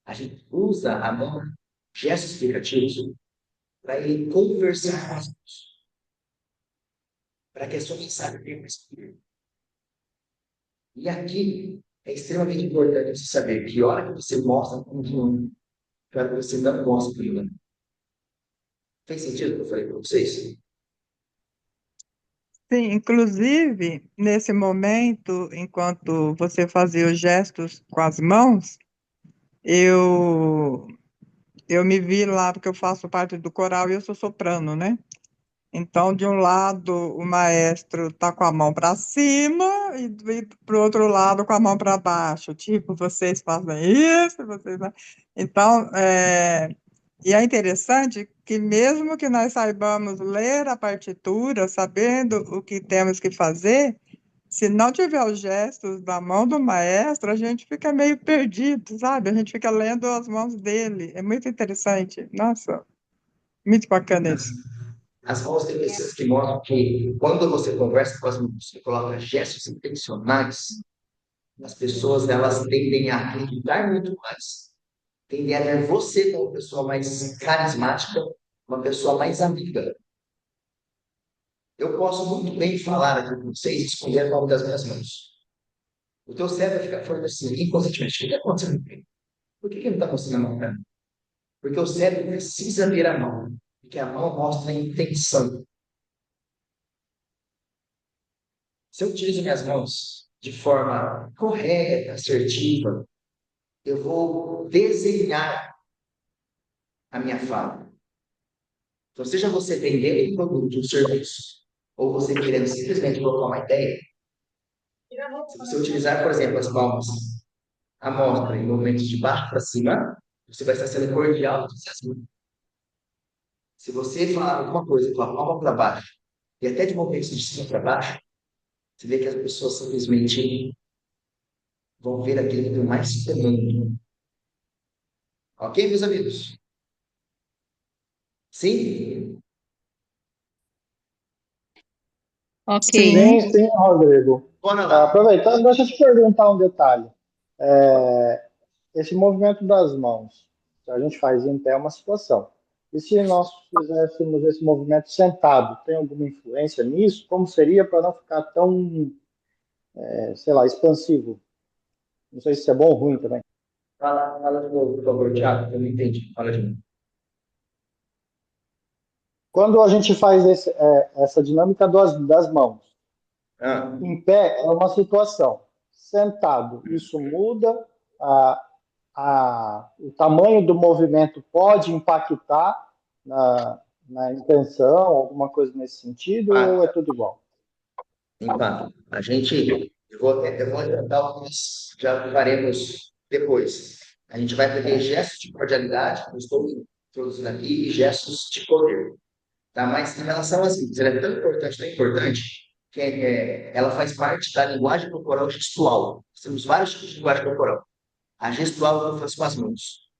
a gente usa a mão, gestos explicativos, para ele conversar com as mãos, para que a sua mensagem tenha mais poder. E aqui é extremamente importante você saber que hora que você mostra com um, que hora que você não mostra com ele. Fez sentido o que eu falei para vocês? Sim, inclusive, nesse momento, enquanto você fazia os gestos com as mãos, eu, eu me vi lá, porque eu faço parte do coral e eu sou soprano, né? Então, de um lado, o maestro está com a mão para cima e para o outro lado com a mão para baixo. Tipo, vocês fazem isso, vocês. Então, e é interessante que, mesmo que nós saibamos ler a partitura, sabendo o que temos que fazer, se não tiver os gestos da mão do maestro, a gente fica meio perdido, sabe? A gente fica lendo as mãos dele. É muito interessante. Nossa, muito bacana As, isso. as mãos têm pessoas que mostram que quando você conversa com as mãos, você coloca gestos intencionais, as pessoas elas tendem a acreditar muito mais, tendem a ver você como uma pessoa mais carismática, uma pessoa mais amiga. Eu posso muito bem falar aqui com vocês e esconder a palma das minhas mãos. O teu cérebro fica falando assim, inconscientemente, o que está acontecendo com ele? Por que ele não está mostrando a mão para mim? Porque o cérebro precisa ver a mão, porque a mão mostra a intenção. Se eu utilizo minhas mãos de forma correta, assertiva, eu vou desenhar a minha fala. Então, seja você vendendo um produto, um serviço, ou você querendo simplesmente colocar uma ideia, se você utilizar, por exemplo, as palmas, a mostra em movimentos de baixo para cima, você vai estar sendo cordial, se você falar alguma coisa com a palma para baixo, e até de movimentos de cima para baixo, você vê que as pessoas simplesmente vão ver aquilo que tem mais comum. Ok, meus amigos? Sim? Ok. Sim. Sim, sim, Rodrigo. Bora lá. Aproveitando, deixa eu te perguntar um detalhe. Esse movimento das mãos, se a gente faz em pé, é uma situação. E se nós fizéssemos esse movimento sentado, tem alguma influência nisso? Como seria para não ficar tão, sei lá, expansivo? Não sei se isso é bom ou ruim também. Fala de novo, por favor, Thiago, eu não entendi. Fala de novo. Quando a gente faz essa dinâmica das mãos, Ah, em pé é uma situação. Sentado, isso muda, o tamanho do movimento pode impactar na intenção, alguma coisa nesse sentido, ou é empata, tudo igual? empata. Eu vou adiantar o que nós já faremos depois. A gente vai ter gestos de cordialidade, que eu estou introduzindo aqui, e gestos de poder. Tá? Mas em relação às mídias, ela é tão importante, que ela faz parte da linguagem corporal gestual. Nós temos vários tipos de linguagem corporal. A gestual eu faço com as mãos.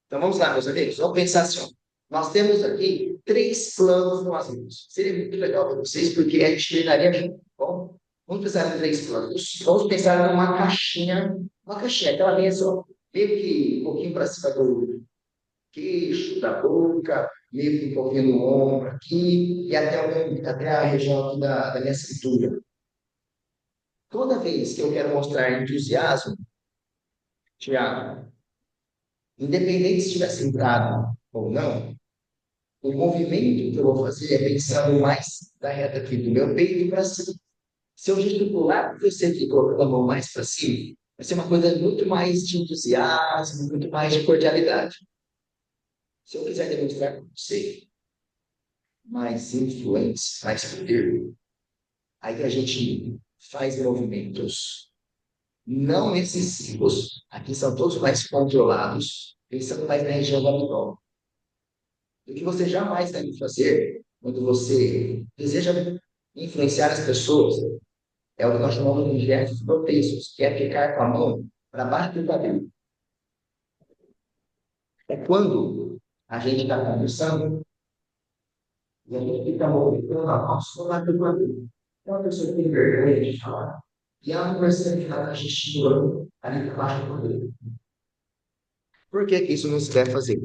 Então vamos lá, meus amigos, vamos pensar assim. Ó. Nós temos aqui 3 planos com as mãos. Seria muito legal para vocês, porque a gente treinaria junto. Bom, vamos pensar em 3 planos. Vamos pensar numa caixinha, aquela mesa, ó, meio que um pouquinho para cima do queixo, da boca, meio que um pouquinho no ombro aqui, e até a região aqui da minha cintura. Toda vez que eu quero mostrar entusiasmo, Tiago, independente se estiver sentado ou não, o movimento que eu vou fazer é pensando mais da reta aqui do meu peito para cima. Se eu gesticular com você aqui, colocando a mão mais para cima, vai ser uma coisa muito mais de entusiasmo, muito mais de cordialidade. Se eu quiser demonstrar com você, mais influentes, mais poder, aí a gente faz movimentos não excessivos. Aqui são todos mais controlados, pensando mais na região do abdômen. O que você jamais deve fazer quando você deseja influenciar as pessoas é o que nós chamamos de gestos grotescos, que é ficar com a mão para baixo do cabelo. É quando a gente está conversando e a gente fica movimentando a mão só para baixo do cabelo. Então a pessoa tem vergonha de falar e ela conversando que ela está gesticulando ali para baixo do cabelo. Por que que isso não se deve fazer?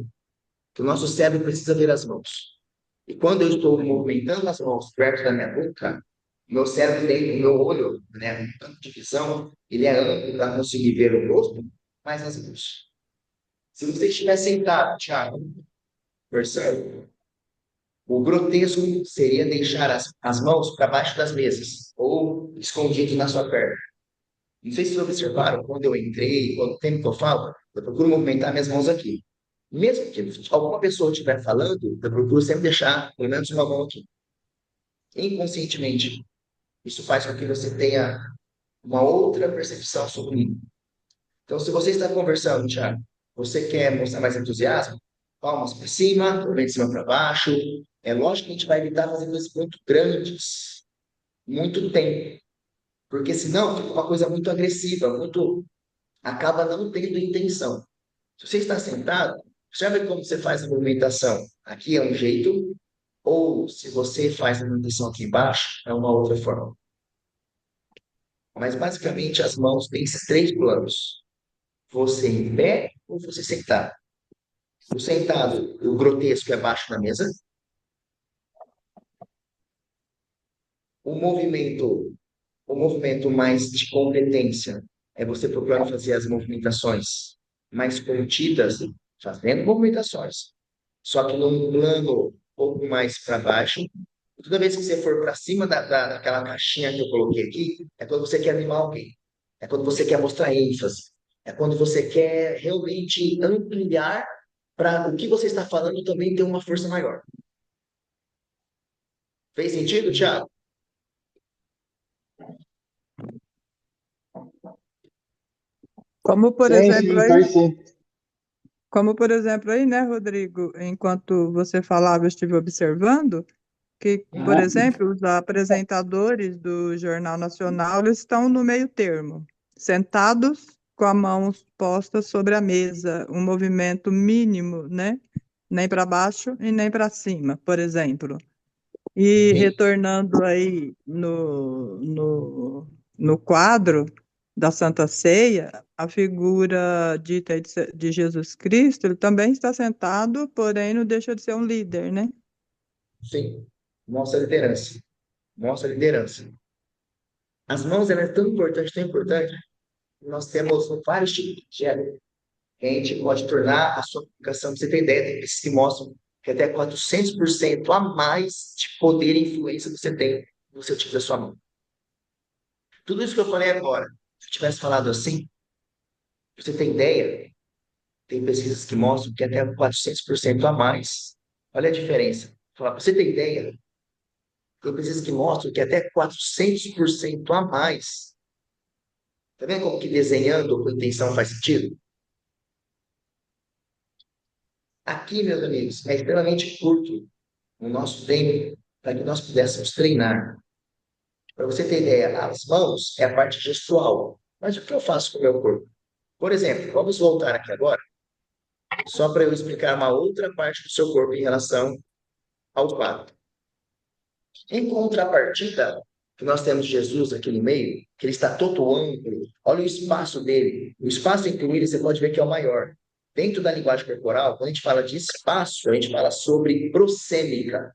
Porque o nosso cérebro precisa ver as mãos. E quando eu estou movimentando as mãos perto da minha boca, meu cérebro tem, o meu olho, né, o campo de visão, ele é amplo para conseguir ver o rosto, mais as mãos. Se você estiver sentado, Thiago, conversando, o grotesco seria deixar as mãos para baixo das mesas ou escondido na sua perna. Não sei se vocês observaram, quando eu entrei, quanto tempo que eu falo, eu procuro movimentar minhas mãos aqui. Mesmo que alguma pessoa estiver falando, eu procuro sempre deixar pelo menos uma mão aqui. Inconscientemente, isso faz com que você tenha uma outra percepção sobre mim. Então, se você está conversando, Thiago, você quer mostrar mais entusiasmo, palmas para cima, também de cima para baixo. É lógico que a gente vai evitar fazer coisas muito grandes, muito tempo, porque senão fica uma coisa muito agressiva, muito acaba não tendo intenção. Se você está sentado, observe como você faz a movimentação. Aqui é um jeito, ou se você faz a movimentação aqui embaixo, é uma outra forma. Mas basicamente as mãos têm esses três planos. Você em pé ou você sentado. O sentado, o grotesco é abaixo na mesa. O movimento, o movimento mais de competência é você procurando fazer as movimentações mais contidas, fazendo movimentações. Só que num plano um pouco mais para baixo. Toda vez que você for para cima daquela caixinha que eu coloquei aqui, é quando você quer animar alguém. É quando você quer mostrar ênfase. É quando você quer realmente ampliar para o que você está falando também ter uma força maior. Fez sentido, Thiago? Como por Sim, exemplo sim, aí, faz sim. como por exemplo aí, né, Rodrigo, enquanto você falava, eu estive observando que, por exemplo, os apresentadores do Jornal Nacional, eles estão no meio termo, sentados com a mão posta sobre a mesa, um movimento mínimo, né? Nem para baixo e nem para cima, por exemplo. E Sim. retornando aí no quadro da Santa Ceia, a figura dita de Jesus Cristo, ele também está sentado, porém não deixa de ser um líder, né? Sim. Mostra liderança. Mostra liderança. As mãos, ela é tão importante, que nós temos vários tipos de gênero que a gente pode tornar a sua publicação. Pra você ter ideia, tem pesquisas que mostram que até 400% a mais de poder e influência você tem no seu tipo da sua mão. Tudo isso que eu falei agora, se eu tivesse falado assim, pra você tem ideia, tem pesquisas que mostram que até 400% a mais. Olha a diferença. Pra você ter ideia, tem pesquisas que mostram que até 400% a mais. Tá vendo como que desenhando com intenção faz sentido? Aqui, meus amigos, é extremamente curto o nosso tempo para que nós pudéssemos treinar. Para você ter ideia, as mãos é a parte gestual. Mas o que eu faço com o meu corpo? Por exemplo, vamos voltar aqui agora, só para eu explicar uma outra parte do seu corpo em relação ao quadro. Em contrapartida, que nós temos Jesus aqui no meio, que ele está todo amplo, olha o espaço dele. O espaço entre ele, você pode ver que é o maior. Dentro da linguagem corporal, quando a gente fala de espaço, a gente fala sobre prosêmica,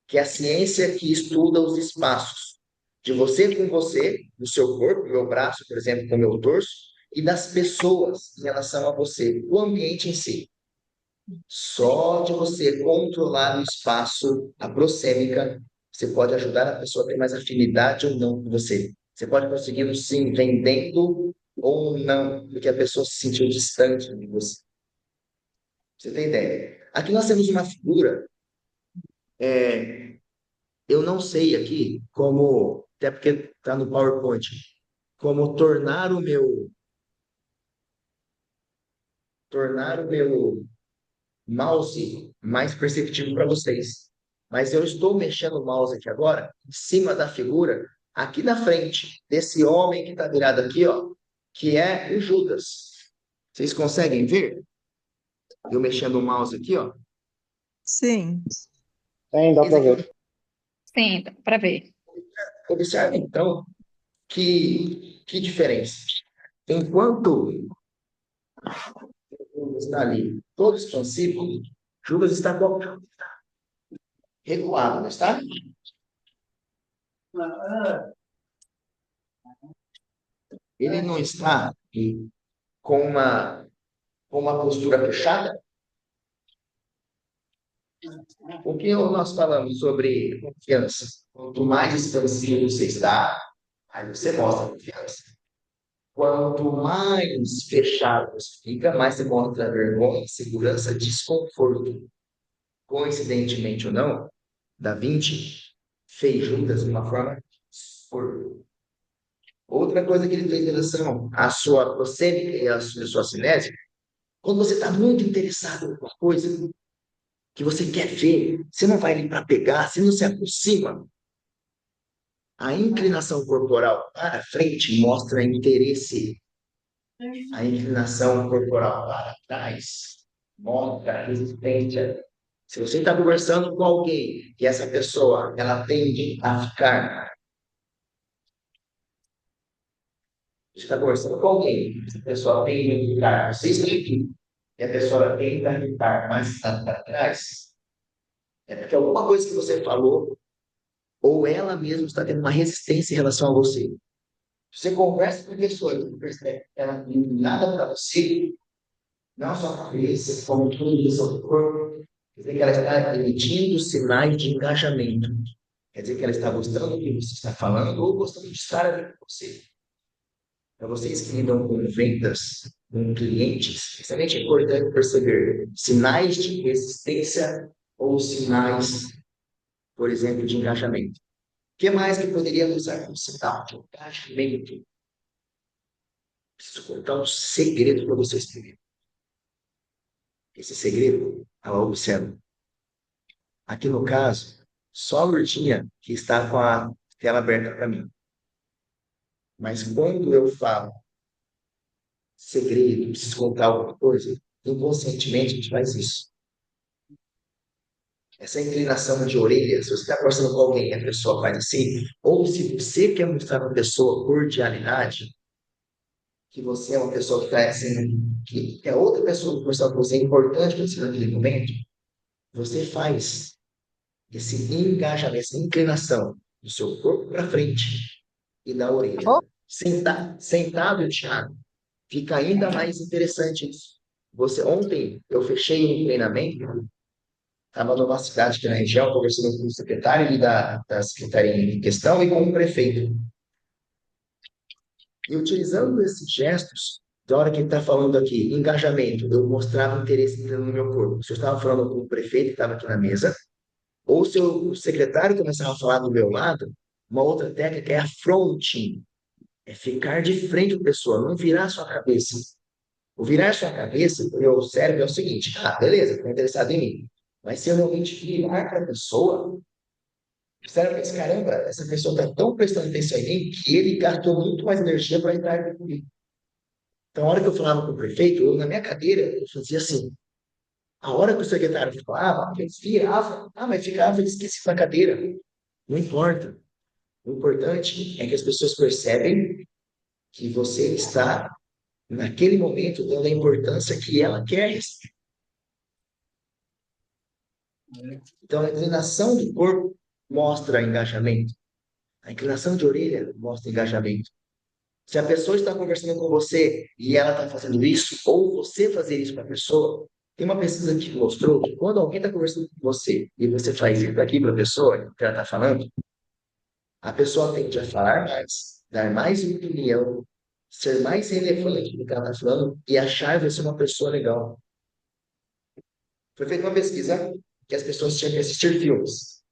que é a ciência que estuda os espaços. De você com você, do seu corpo, meu braço, por exemplo, com o meu torso, e das pessoas em relação a você, o ambiente em si. Só de você controlar o espaço, a prosêmica, você pode ajudar a pessoa a ter mais afinidade ou não com você. Você pode conseguir um sim vendendo ou não, porque a pessoa se sentiu distante de você. Você tem ideia? Aqui nós temos uma figura É, eu não sei aqui como, até porque está no PowerPoint, como tornar o meu mouse mais perceptível para vocês. Mas eu estou mexendo o mouse aqui agora, em cima da figura, aqui na frente, desse homem que está virado aqui, ó, que é o Judas. Vocês conseguem ver? Eu mexendo o mouse aqui, ó. Sim. Tem, dá Esse para aqui, ver. Sim, para ver. observe então que diferença. Enquanto Judas está ali, todo expansivo, Judas está recuado, não está? Ele não está com uma postura fechada. O que nós falamos sobre confiança? Quanto mais expansivo você está, aí você mostra confiança. Quanto mais fechado você fica, mais você mostra vergonha, insegurança, desconforto. Coincidentemente ou não, Da Vinci fez Judas de uma forma desconforto. Outra coisa que ele fez em relação à sua prosêmica e à sua cinética, quando você está muito interessado em uma coisa que você quer ver, você não vai ali para pegar, você não se aproxima. A inclinação corporal para frente mostra interesse. A inclinação corporal para trás mostra resistência. Se você está conversando com alguém e essa pessoa ela tende a ficar, você está conversando com alguém, essa pessoa tende a ficar, você está aqui, e a pessoa tende a ficar mais para trás, é porque alguma coisa que você falou, ou ela mesma está tendo uma resistência em relação a você. Você conversa com a pessoa e percebe que ela não tem nada para você, não só a cabeça, como tudo do seu corpo, quer dizer que ela está emitindo sinais de engajamento. Quer dizer que ela está gostando do que você está falando ou gostando de estar ali com você. Para vocês que lidam com vendas, com clientes, extremamente importante perceber sinais de resistência ou sinais, por exemplo, de engajamento. O que mais que poderíamos usar como sinal de engajamento? Preciso contar um segredo para vocês primeiro. Esse segredo, ela observa. Aqui no caso, só a Lourdinha que está com a tela aberta para mim. Mas quando eu falo segredo, preciso contar alguma coisa, inconscientemente a gente faz isso. Essa inclinação de orelha, se você está conversando com alguém e a pessoa faz assim, ou se você quer mostrar para a pessoa cordialidade, que você é uma pessoa que está assim, que a outra pessoa conversar com você é importante para você naquele momento, você faz esse engajamento, essa inclinação do seu corpo para frente e da orelha. Sentado, Thiago, fica ainda mais interessante isso. Ontem eu fechei um treinamento, estava numa cidade aqui na região, conversando com o secretário ali da secretaria em questão e com o prefeito. E utilizando esses gestos, da hora que ele está falando aqui, engajamento, eu mostrava interesse no meu corpo. Se eu estava falando com o prefeito que estava aqui na mesa, ou se o secretário começava a falar do meu lado, uma outra técnica é a fronting, é ficar de frente para a pessoa, não virar a sua cabeça. O virar a sua cabeça, o meu cérebro é o seguinte, beleza, está interessado em mim. Mas se eu realmente virar para a pessoa, o cérebro pensa, caramba, essa pessoa está tão prestando atenção em mim que ele gastou muito mais energia para entrar comigo. Então, a hora que eu falava com o prefeito, eu, na minha cadeira, eu fazia assim. A hora que o secretário falava, ele virava, mas ficava esquecido na cadeira. Não importa. O importante é que as pessoas percebem que você está, naquele momento, dando a importância que ela quer. Então, a inclinação do corpo mostra engajamento. A inclinação de orelha mostra engajamento. Se a pessoa está conversando com você e ela está fazendo isso, ou você fazer isso para a pessoa, tem uma pesquisa que mostrou que quando alguém está conversando com você e você faz isso aqui para a pessoa, que ela está falando, a pessoa tende a falar mais, dar mais opinião, ser mais relevante do que ela está falando e achar você uma pessoa legal. Foi feita uma pesquisa que as pessoas tinham que assistir filmes.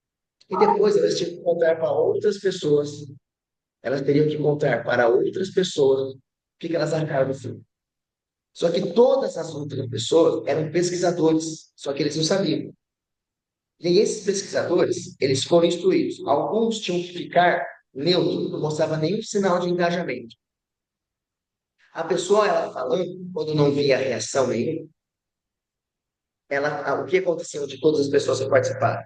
E depois elas tinham que contar para outras pessoas, elas teriam que contar para outras pessoas o que elas acharam do filme. Só que todas as outras pessoas eram pesquisadores, só que eles não sabiam. E esses pesquisadores, eles foram instruídos. Alguns tinham que ficar neutros, não mostrava nenhum sinal de engajamento. A pessoa, ela falando, quando não via reação nenhuma, o que aconteceu de todas as pessoas que participaram?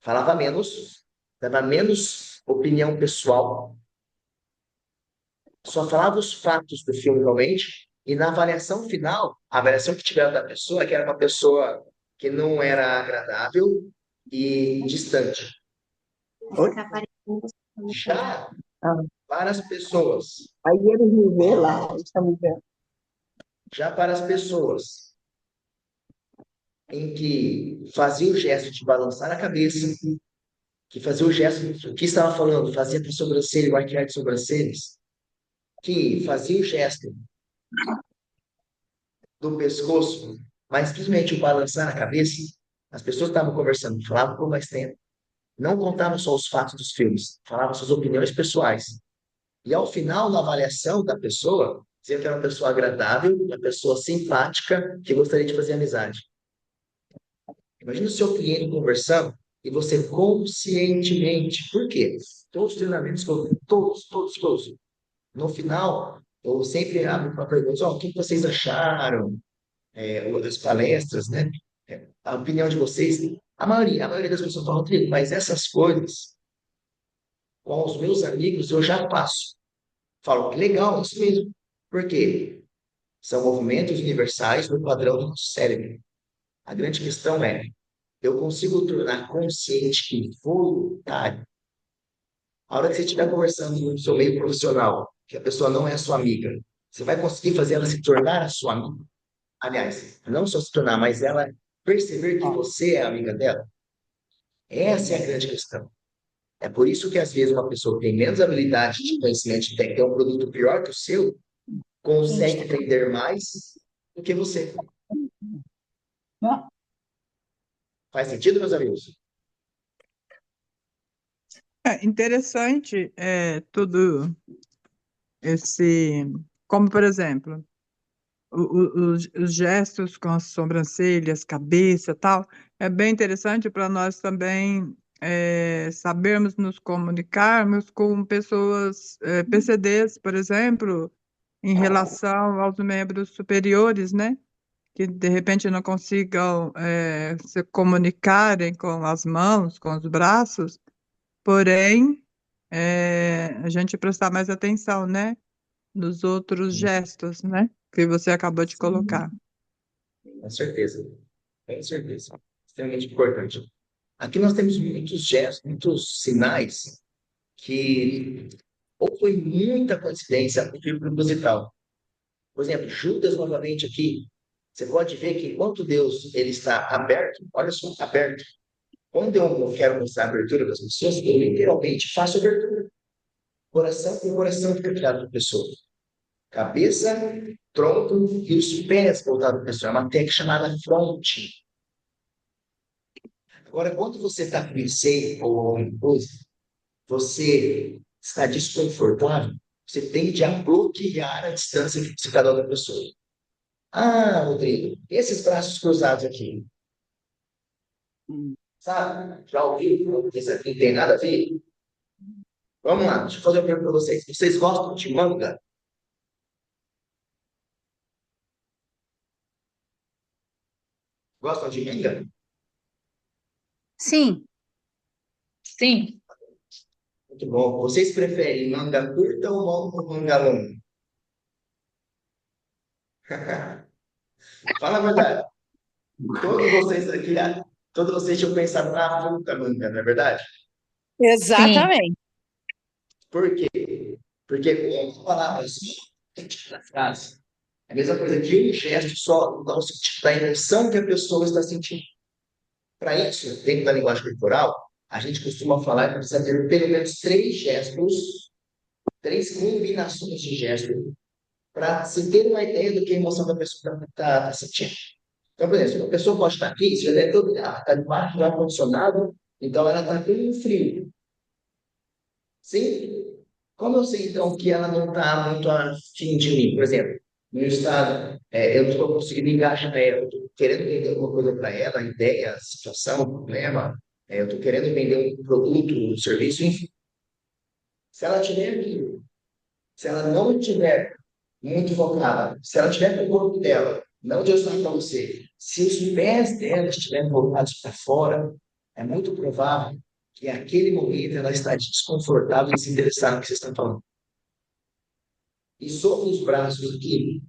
Falava menos, dava menos opinião pessoal, só falava os fatos do filme realmente, e na avaliação final, a avaliação que tiveram da pessoa, que era uma pessoa que não era agradável e distante. Já Ah, para as pessoas, aí eles me vê lá, eles estão me vendo. já para as pessoas em que fazia o gesto de balançar a cabeça, que fazia o gesto, o que estava falando, fazia com a sobrancelha, o arquear de sobrancelhas, que fazia o gesto do pescoço, mas simplesmente o balançar a cabeça, as pessoas estavam conversando, falavam por mais tempo, não contavam só os fatos dos filmes, falavam suas opiniões pessoais. E ao final da avaliação da pessoa, diziam que era uma pessoa agradável, uma pessoa simpática, que gostaria de fazer amizade. Imagina o seu cliente conversando e você conscientemente. Por quê? Todos os treinamentos que eu todos. No final, eu sempre abro para perguntas, o que vocês acharam das palestras, né? A opinião de vocês. A maioria das pessoas falam, Rodrigo, mas essas coisas, com os meus amigos, eu já faço. Falo, que legal, isso mesmo. Por quê? São movimentos universais no padrão do nosso cérebro. A grande questão é, eu consigo tornar consciente e voluntário. A hora que você estiver conversando no seu meio profissional, que a pessoa não é sua amiga, você vai conseguir fazer ela se tornar a sua amiga. Aliás, não só se tornar, mas ela perceber que você é amiga dela. Essa é a grande questão. É por isso que, às vezes, uma pessoa que tem menos habilidade de conhecimento de técnica, tem um produto pior que o seu, consegue vender mais do que você. Faz sentido, meus amigos? É interessante tudo esse, como por exemplo, os gestos com as sobrancelhas, cabeça, tal, é bem interessante para nós também sabermos nos comunicarmos com pessoas PCDs, por exemplo, em relação aos membros superiores, né? Que de repente não consigam se comunicarem com as mãos, com os braços, porém a gente prestar mais atenção, né? Nos outros gestos, né? Que você acabou de colocar. Com certeza. Com certeza. Extremamente importante. Aqui nós temos muitos gestos, muitos sinais que ou foi muita coincidência ou foi proposital. Por exemplo, Judas novamente aqui, você pode ver que enquanto Deus ele está aberto, olha só, aberto. Quando eu quero mostrar a abertura das pessoas, eu literalmente faço abertura. Coração com coração fica virado para a pessoa. Cabeça, tronco e os pés voltados para a pessoa. É uma técnica chamada fronte. Agora, quando você está com receio ou alguma coisa, você está desconfortável, você tende a bloquear a distância que você está dando da pessoa. Ah, Rodrigo, esses braços cruzados aqui, sabe? Já ouviu? Isso aqui não tem nada a ver? Vamos lá, deixa eu fazer uma pergunta para vocês. Vocês gostam de manga? Gostam de manga? Sim, Sim, Muito bom. Vocês preferem manga curta ou manga longa? Fala a verdade. Todos vocês aqui, todos vocês tinham pensado na fruta manga, não é verdade? sim. exatamente. Por quê? Porque com palavras na frase, é a mesma coisa que um gesto só dá o sentido da emoção que a pessoa está sentindo. Para isso, dentro da linguagem corporal, a gente costuma falar que precisa ter pelo menos 3 gestos, 3 combinações de gestos, para se ter uma ideia do que a emoção da pessoa está sentindo. Então, por exemplo, a pessoa pode estar aqui, se ela está debaixo do ar-condicionado, então ela está com frio. Sim? Como eu sei, então, que ela não está muito afim de mim? Por exemplo, no meu estado, eu não estou conseguindo engajar ela, eu estou querendo vender alguma coisa para ela, a ideia, a situação, o problema, eu estou querendo vender um produto, um serviço, enfim. Se ela tiver aqui, se ela não tiver muito focada, se ela tiver com o corpo dela, não Deus fala para você, se os pés dela estiverem voltados para fora, é muito provável que naquele momento ela está desconfortável e desinteressada no que vocês estão falando. E sobre os braços aqui,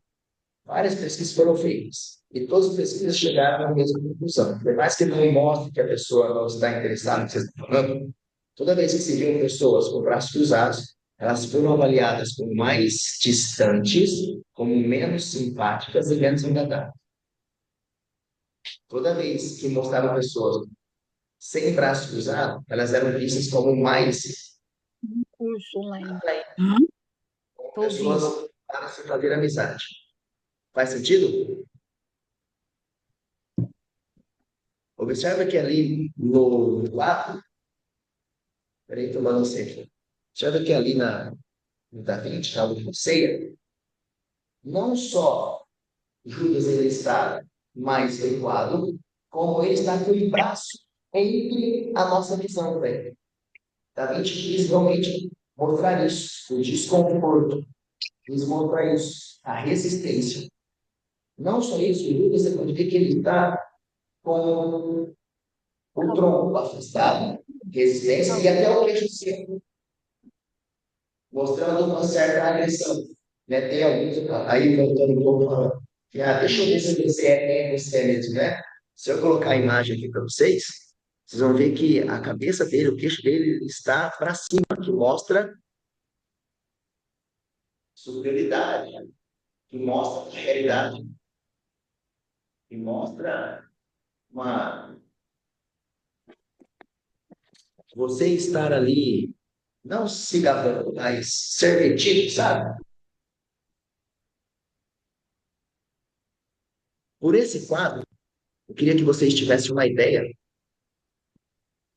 várias pesquisas foram feitas. E todas as pesquisas chegaram à mesma conclusão. Por mais que não mostre que a pessoa não está interessada no que vocês estão falando, toda vez que se viram pessoas com braços cruzados, elas foram avaliadas como mais distantes, como menos simpáticas e menos agradáveis. Toda vez que mostraram pessoas sem braço cruzado, elas eram vistas como mais Curso online. pessoas para se fazer amizade. Faz sentido? Observa que ali no quadro, peraí, estou balançando aqui. Observa que ali no Da Vinci, na última ceia, não só Judas ele está mais recuado, como ele está com o braço entre a nossa visão também. Da Vinci quis realmente mostrar isso, o desconforto, quis mostrar isso, a resistência. Não só isso, o Judas, você pode ver que ele está com o tronco afastado, resistência, e até o queixo seco, mostrando uma certa agressão. Né? Tem alguns, aí voltando um pouco, falando, que, deixa eu ver se você é mesmo, né? Se eu colocar a imagem aqui para vocês, vocês vão ver que a cabeça dele, o queixo dele está para cima, que mostra superioridade, que mostra realidade, que mostra uma... Você estar ali, não se gabando, mas serventido, sabe? Por esse quadro, eu queria que vocês tivessem uma ideia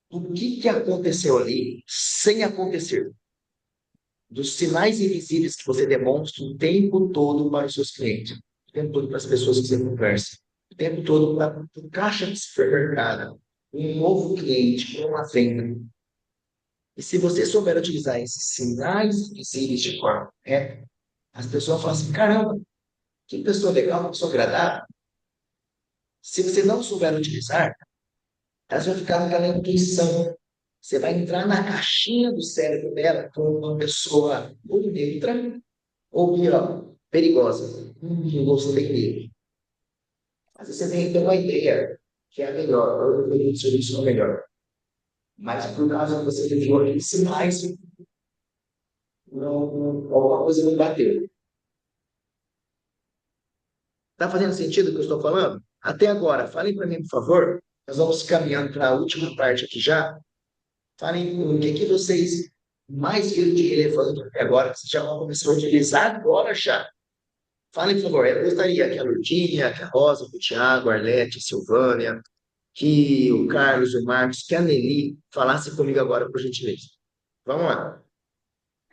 do que aconteceu ali sem acontecer, dos sinais invisíveis que você demonstra o tempo todo para os seus clientes, o tempo todo para as pessoas que você conversa, o tempo todo para o caixa de supermercado, um novo cliente, para uma venda. E se você souber utilizar esses sinais invisíveis de forma correta, as pessoas falam assim, caramba, que pessoa legal, que pessoa agradável. Se você não souber utilizar, elas vão ficar naquela intuição. Você vai entrar na caixinha do cérebro dela como uma pessoa ou neutra ou pior, perigosa. Eu gostei dele. Às vezes você tem que ter uma ideia que é a melhor, ou o produto de serviço é o melhor. Mas por causa que você viu aqueles sinais, alguma coisa não bateu. Está fazendo sentido o que eu estou falando? Até agora, falem para mim, por favor. Nós vamos caminhando para a última parte aqui já. Falem o que vocês mais viram de relevante até agora, que vocês já vão começar a utilizar agora já. Falem, por favor. Eu gostaria que a Lourdinha, que a Rosa, que o Thiago, a Arlete, a Silvânia, que o Carlos, o Marcos, que a Nelly falassem comigo agora, por gentileza. Vamos lá.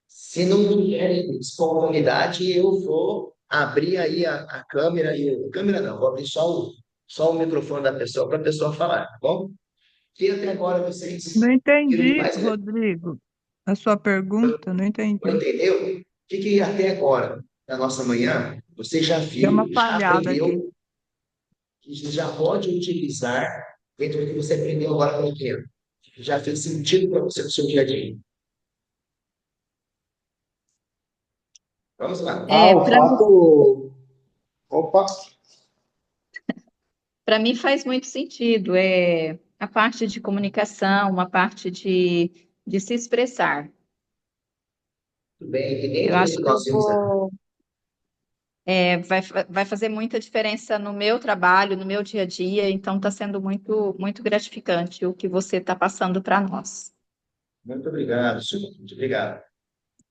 Se não tiverem espontaneidade, eu vou abrir aí a câmera e o... Câmera não, vou abrir só o microfone da pessoa para a pessoa falar, tá bom? Que até agora vocês Não viram de entendi, mais relevante. Rodrigo, a sua pergunta, não Não entendi. entendeu? O que até agora, na nossa manhã, você já Deu uma viu, já falhada aqui. aprendeu, que já pode utilizar dentro do que você aprendeu agora pelo tempo? Que já fez sentido para você no seu dia a dia? Vamos lá. O fato. Opa! Para mim faz muito sentido. É a parte de comunicação, a parte de se expressar. Tudo bem, que Eu dentro do acho que que eu nós vimos aqui, vou. Vai fazer muita diferença no meu trabalho, no meu dia a dia, então está sendo muito, muito gratificante o que você está passando para nós. muito obrigado, senhor, muito obrigado.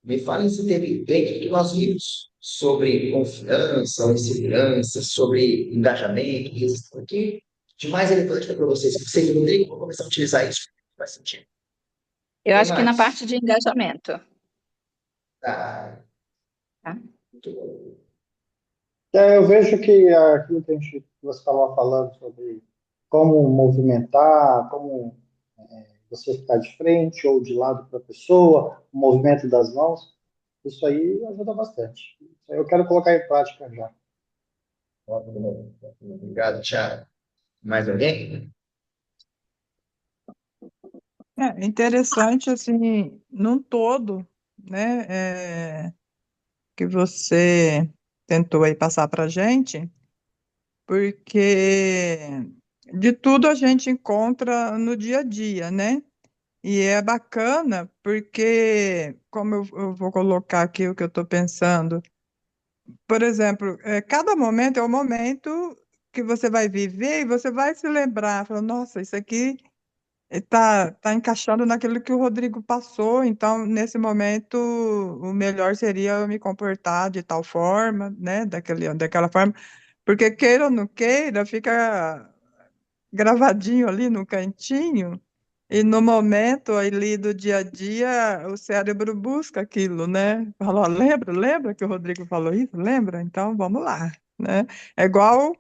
Me fala se teve bem o que nós vimos sobre confiança, insegurança, sobre engajamento, resistência. O que de mais relevante para vocês? Vocês, Rodrigo, vão começar a utilizar isso. Faz sentido. Eu Tem acho que na mais? parte de engajamento, Tá. tá? Muito bom. Eu vejo que aquilo que você estava falando sobre como movimentar, como você ficar de frente ou de lado para a pessoa, o movimento das mãos, isso aí ajuda bastante. Isso aí eu quero colocar em prática já. Obrigado, Thiago. Mais alguém? É interessante, assim, num todo, né, que você tentou aí passar para a gente, porque de tudo a gente encontra no dia a dia, né? E é bacana porque, como eu vou colocar aqui o que eu estou pensando, por exemplo, cada momento é o momento que você vai viver e você vai se lembrar, falando, nossa, isso aqui tá encaixando naquilo que o Rodrigo passou, então, nesse momento, o melhor seria eu me comportar de tal forma, né, daquela forma, porque queira ou não queira, fica gravadinho ali no cantinho, e no momento ali do dia a dia, o cérebro busca aquilo, né? Falou, lembra que o Rodrigo falou isso? Lembra? Então vamos lá, né? É igual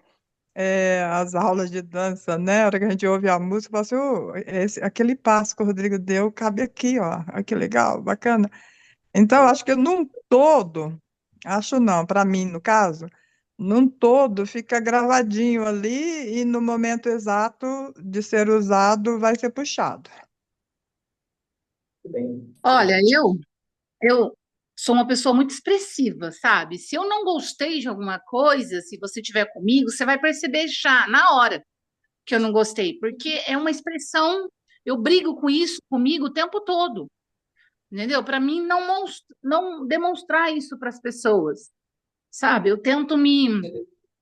as aulas de dança, né? A hora que a gente ouve a música, fala assim, aquele passo que o Rodrigo deu cabe aqui, ó. Ah, que legal, bacana. Então, acho que num todo, acho não, para mim, no caso, num todo fica gravadinho ali e no momento exato de ser usado vai ser puxado. Muito bem. Olha, eu sou uma pessoa muito expressiva, sabe? Se eu não gostei de alguma coisa, se você estiver comigo, você vai perceber já na hora que eu não gostei, porque é uma expressão, eu brigo com isso comigo o tempo todo, entendeu? Para mim não demonstrar isso para as pessoas, sabe? Eu tento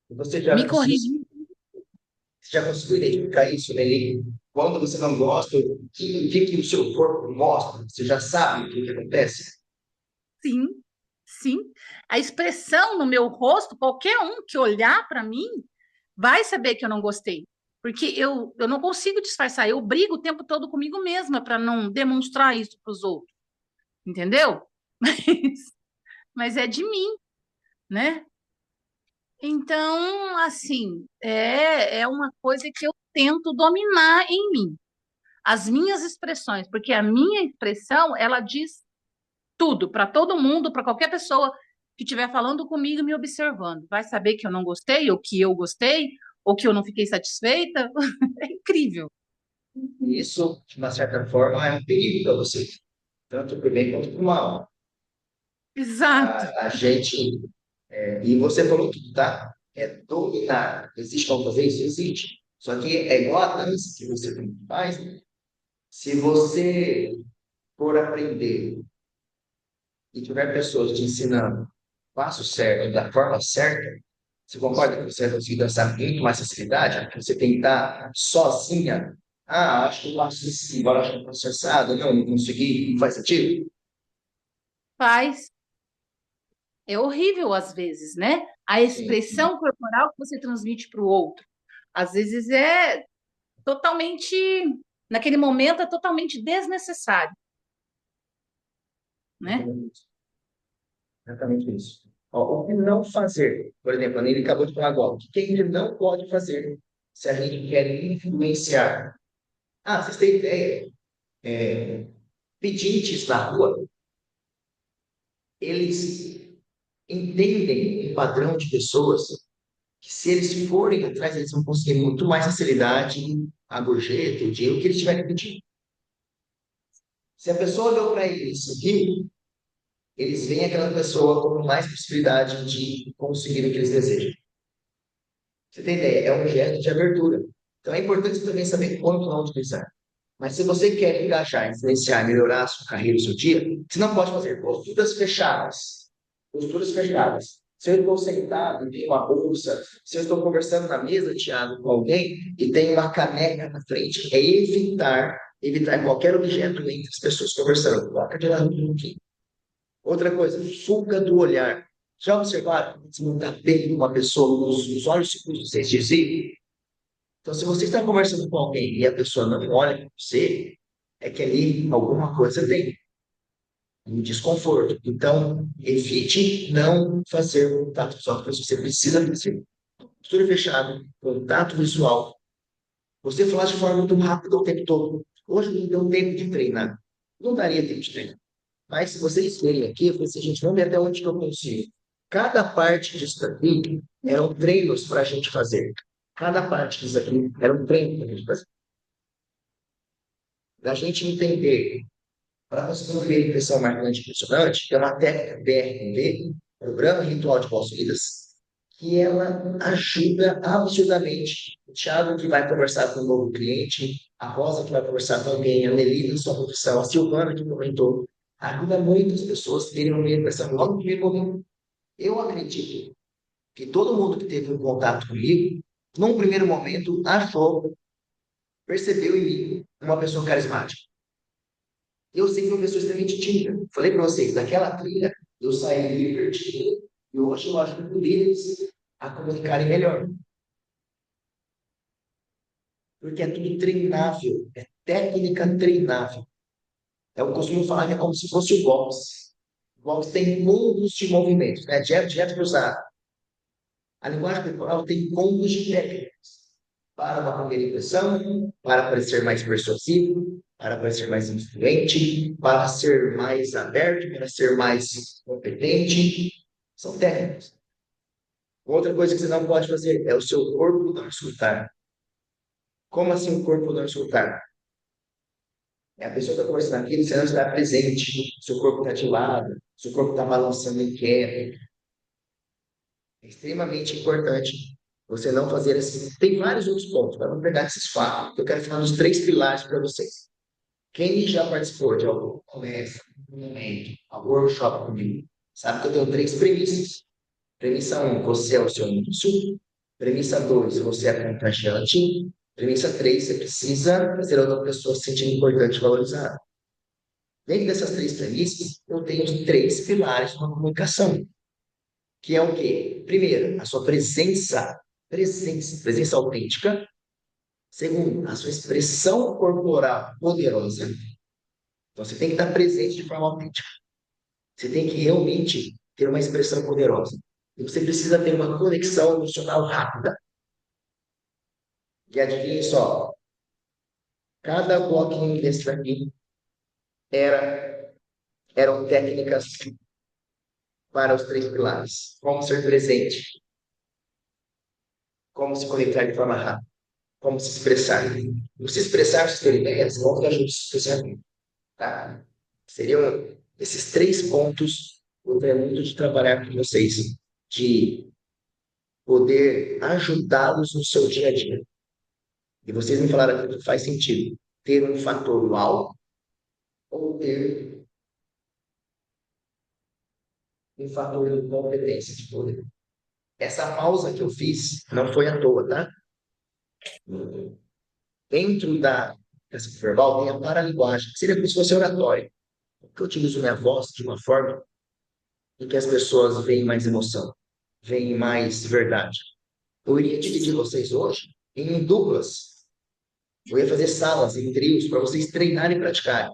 Você me corrigir. já conseguiu identificar isso, Nelly? Quando você não gosta, o que o seu corpo mostra? Você já sabe o que acontece? Sim, sim. A expressão no meu rosto, qualquer um que olhar para mim vai saber que eu não gostei. Porque eu não consigo disfarçar, eu brigo o tempo todo comigo mesma para não demonstrar isso para os outros, entendeu? Mas é de mim, né? Então, assim, é uma coisa que eu tento dominar em mim, as minhas expressões, porque a minha expressão, ela diz tudo para todo mundo, para qualquer pessoa que estiver falando comigo e me observando. Vai saber que eu não gostei, ou que eu gostei, ou que eu não fiquei satisfeita. É incrível. Isso, de uma certa forma, é um perigo para você, tanto para o bem quanto para o mal. Exato. A gente, e você falou tudo, tá? É dominar. Existe como fazer isso? Existe. Só que é igual a dança que você faz, né? Se você for aprender e tiver pessoas te ensinando o passo certo, da forma certa, você concorda que você vai conseguir dançar com muito mais facilidade? Que você tem que estar sozinha. Ah, acho que eu faço assim, agora acho que eu faço assado. Não consegui, não faz sentido? Faz. É horrível às vezes, né? A Sim, sim. expressão corporal que você transmite para o outro. Às vezes é totalmente, naquele momento, é totalmente desnecessário, né? Exatamente isso. Exatamente isso. Ó, o que não fazer? Por exemplo, ele acabou de falar agora. O que a gente não pode fazer se a gente quer influenciar? Ah, vocês têm ideia? Pedintes na rua, eles entendem um padrão de pessoas que, se eles forem atrás, eles vão conseguir muito mais facilidade a gorjeta, o dinheiro que eles tiverem pedindo. Se a pessoa deu para eles seguir, eles veem aquela pessoa com mais possibilidade de conseguir o que eles desejam. Você tem ideia? É um gesto de abertura. Então é importante você também saber quanto não utilizar. Mas se você quer engajar, influenciar, melhorar a sua carreira, o seu dia, você não pode fazer posturas fechadas. Posturas fechadas. Se eu estou sentado e tenho uma bolsa, se eu estou conversando na mesa, Thiago, com alguém e tem uma caneca na frente, é evitar qualquer objeto entre as pessoas conversando. Coloca de lado um pouquinho. Outra coisa, fuga do olhar. Já observaram? Se não está bem uma pessoa, os olhos se cruzam, vocês dizem. Então, se você está conversando com alguém e a pessoa não olha para você, é que ali alguma coisa tem, um desconforto. Então, evite não fazer contato visual com a pessoa. Você precisa fazer postura fechada, contato visual. Você falar de forma muito rápida o tempo todo. Hoje não deu tempo de treinar. Não daria tempo de treinar. Mas se vocês verem aqui, eu falei assim, gente, vamos ver até onde que eu consigo. Cada parte disso aqui eram treinos para a gente fazer. Cada parte disso aqui era um treino para a gente fazer. Para a gente entender, para você não ver impressão marcante impressionante, que é uma técnica BRMV, Programa Ritual de Boas-Vidas, que ela ajuda absurdamente. O Thiago que vai conversar com um novo cliente, a Rosa que vai conversar com alguém, a Nelly na sua profissão, a Silvana que comentou, ajuda muitas pessoas a terem uma impressão logo no primeiro momento. Eu acredito que todo mundo que teve um contato comigo, num primeiro momento, achou, percebeu em mim uma pessoa carismática. Eu sempre fui uma pessoa extremamente tímida. Falei para vocês, daquela trilha, eu saí divertido e hoje eu ajudo eles a comunicarem melhor. Porque é tudo treinável, é técnica treinável. Eu costumo falar que é como se fosse o boxe. O boxe tem mundos de movimentos, né? Direto cruzado. A linguagem corporal tem mundos de técnicas. Para uma primeira impressão, para parecer mais persuasivo, para parecer mais influente, para ser mais aberto, para ser mais competente. São técnicas. Outra coisa que você não pode fazer é o seu corpo não escutar. Como assim o corpo não escutar? É a pessoa que está conversando aqui, você não está presente, seu corpo está ativado, seu corpo está balançando inquieto. É extremamente importante você não fazer assim. Tem vários outros pontos, mas vamos pegar esses quatro. Eu quero falar dos três pilares para vocês. Quem já participou de algum conversa, algum workshop comigo, sabe que eu tenho três premissas. Premissa 1, você é o seu anúncio. Premissa 2, você é contagiante. Premissa 3, você precisa fazer outra pessoa se sentir importante e valorizada. Dentro dessas três premissas, eu tenho os três pilares de uma comunicação, que é o quê? Primeiro, a sua presença autêntica. Segundo, a sua expressão corporal poderosa. Então, você tem que estar presente de forma autêntica. Você tem que realmente ter uma expressão poderosa. E você precisa ter uma conexão emocional rápida. E adivinhe só, cada bloquinho desse daqui eram técnicas para os três pilares. Como ser presente, como se conectar de forma rápida, como se expressar. Se expressar, se ter ideias, vão te ajudar a se expressar. Tá? Seriam esses três pontos. Eu gostaria muito de trabalhar com vocês, de poder ajudá-los no seu dia a dia. E vocês me falaram que faz sentido ter um fator uau ou ter um fator de competência de poder. Essa pausa que eu fiz não foi à toa, tá? Dentro da essa verbal tem a paralinguagem, que seria como se fosse oratório. Porque eu utilizo minha voz de uma forma em que as pessoas veem mais emoção, veem mais verdade. Eu iria dividir vocês hoje em duplas. Eu ia fazer salas em trios para vocês treinarem e praticarem.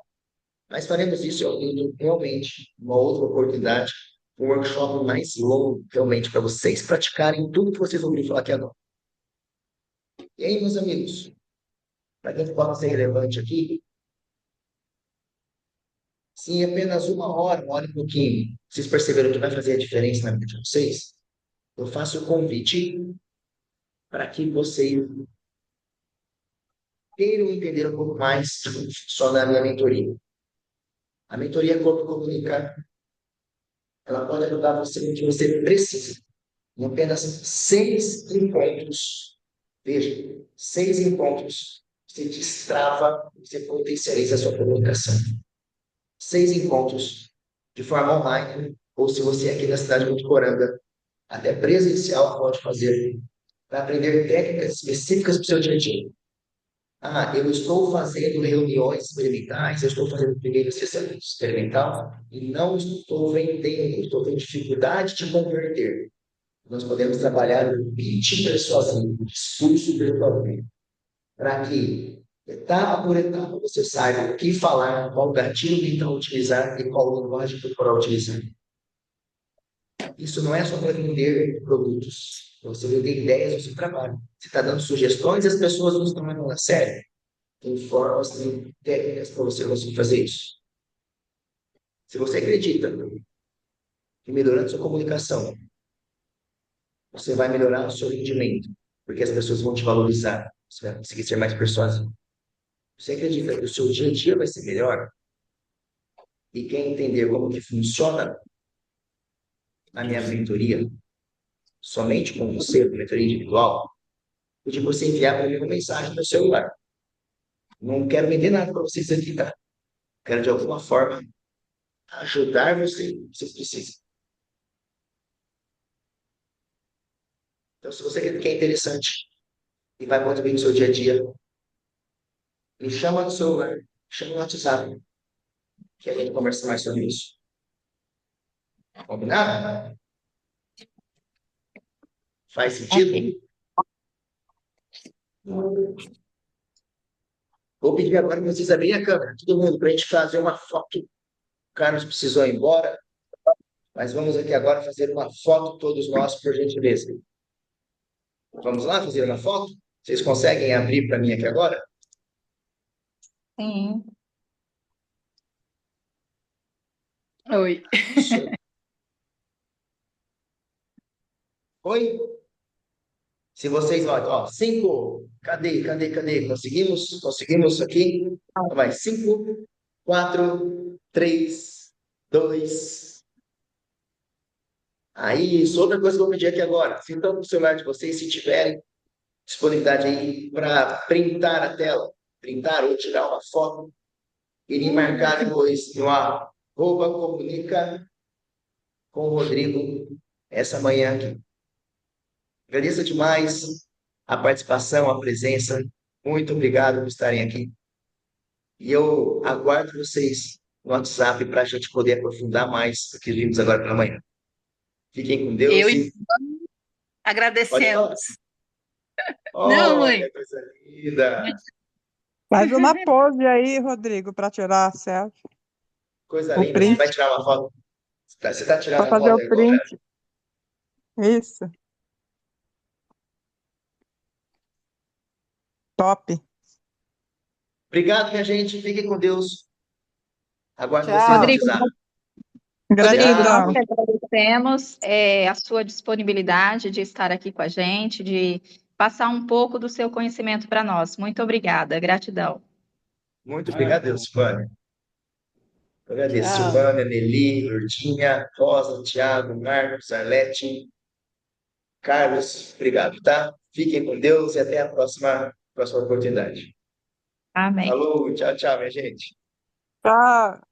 Mas faremos isso realmente, uma outra oportunidade, um workshop mais longo, realmente, para vocês praticarem tudo que vocês ouviram falar aqui agora. E aí, meus amigos, para quem pode ser relevante aqui, se em apenas uma hora e pouquinho, vocês perceberam que vai fazer a diferença na vida de vocês, eu faço o convite para que vocês queiram entender um pouco mais só da minha mentoria. A mentoria Corpo Comunicar, ela pode ajudar você no que você precisa. Em apenas 6 encontros, veja, 6 encontros, você destrava, você potencializa a sua comunicação. 6 encontros de forma online, ou se você é aqui na cidade de Votuporanga, até presencial pode fazer, para aprender técnicas específicas para o seu dia a dia. Ah, eu estou fazendo reuniões experimentais, eu estou fazendo primeiro sessão experimental e não estou vendendo, estou tendo dificuldade de converter. Nós podemos trabalhar o pitch persuasivo, o discurso persuasivo, para que, etapa por etapa, você saiba o que falar, qual gatilho mental utilizar e qual linguagem corporal utilizar. Isso não é só para vender produtos, para você vender ideias do seu trabalho. Você está dando sugestões e as pessoas não estão levando a sério. Tem formas, tem técnicas para você conseguir fazer isso. Se você acredita em melhorando sua comunicação, você vai melhorar o seu rendimento, porque as pessoas vão te valorizar. Você vai conseguir ser mais persuasivo. Você acredita que o seu dia a dia vai ser melhor? E quer entender como que funciona a minha mentoria, somente com você, a mentoria individual, eu de você enviar para mim uma mensagem no celular. Não quero vender nada para vocês aqui, tá? Quero, de alguma forma, ajudar você. Vocês precisam. Então, se você quer que é interessante e vai contribuir no seu dia a dia, me chama no celular, chama no WhatsApp, que a gente conversa mais sobre isso. Combinado? Faz sentido? Ok. Vou pedir agora para vocês abrirem a câmera, todo mundo, para a gente fazer uma foto. O Carlos precisou ir embora, mas vamos aqui agora fazer uma foto, todos nós, por gentileza. Vamos lá fazer uma foto? Vocês conseguem abrir para mim aqui agora? Sim. Oi. Isso. Oi? Se vocês, ó, 5, cadê? Conseguimos aqui? Então vai, 5, 4, 3, 2. Aí, isso, outra coisa que eu vou pedir aqui agora. Sintam no celular de vocês, se tiverem disponibilidade aí para printar a tela, printar ou tirar uma foto e me marcar depois no arroba comunica com o Rodrigo essa manhã aqui. Agradeço demais a participação, a presença. Muito obrigado por estarem aqui. E eu aguardo vocês no WhatsApp para a gente poder aprofundar mais o que vimos agora pela manhã. Fiquem com Eu Deus e e pode falar. agradecemos. Não, mãe. Olha, coisa linda! Faz uma pose aí, Rodrigo, para tirar a selfie. Coisa O linda. Você vai print, tirar uma foto? Você está tirando para a fazer foto o agora? print. Isso, top. Obrigado, minha gente. Fiquem com Deus. Aguardo vocês no Tchau. Rodrigo, WhatsApp. Rodrigo, nós Tchau. que agradecemos a sua disponibilidade de estar aqui com a gente, de passar um pouco do seu conhecimento para nós. Muito obrigada, gratidão. Muito obrigado, Silvânia. Eu agradeço, Tchau. Silvânia, Nelly, Lourdinha, Rosa, Thiago, Marcos, Arlete, Carlos. Obrigado, tá? Fiquem com Deus e até a próxima oportunidade. Amém. Falou, tchau, tchau, minha gente. Tchau.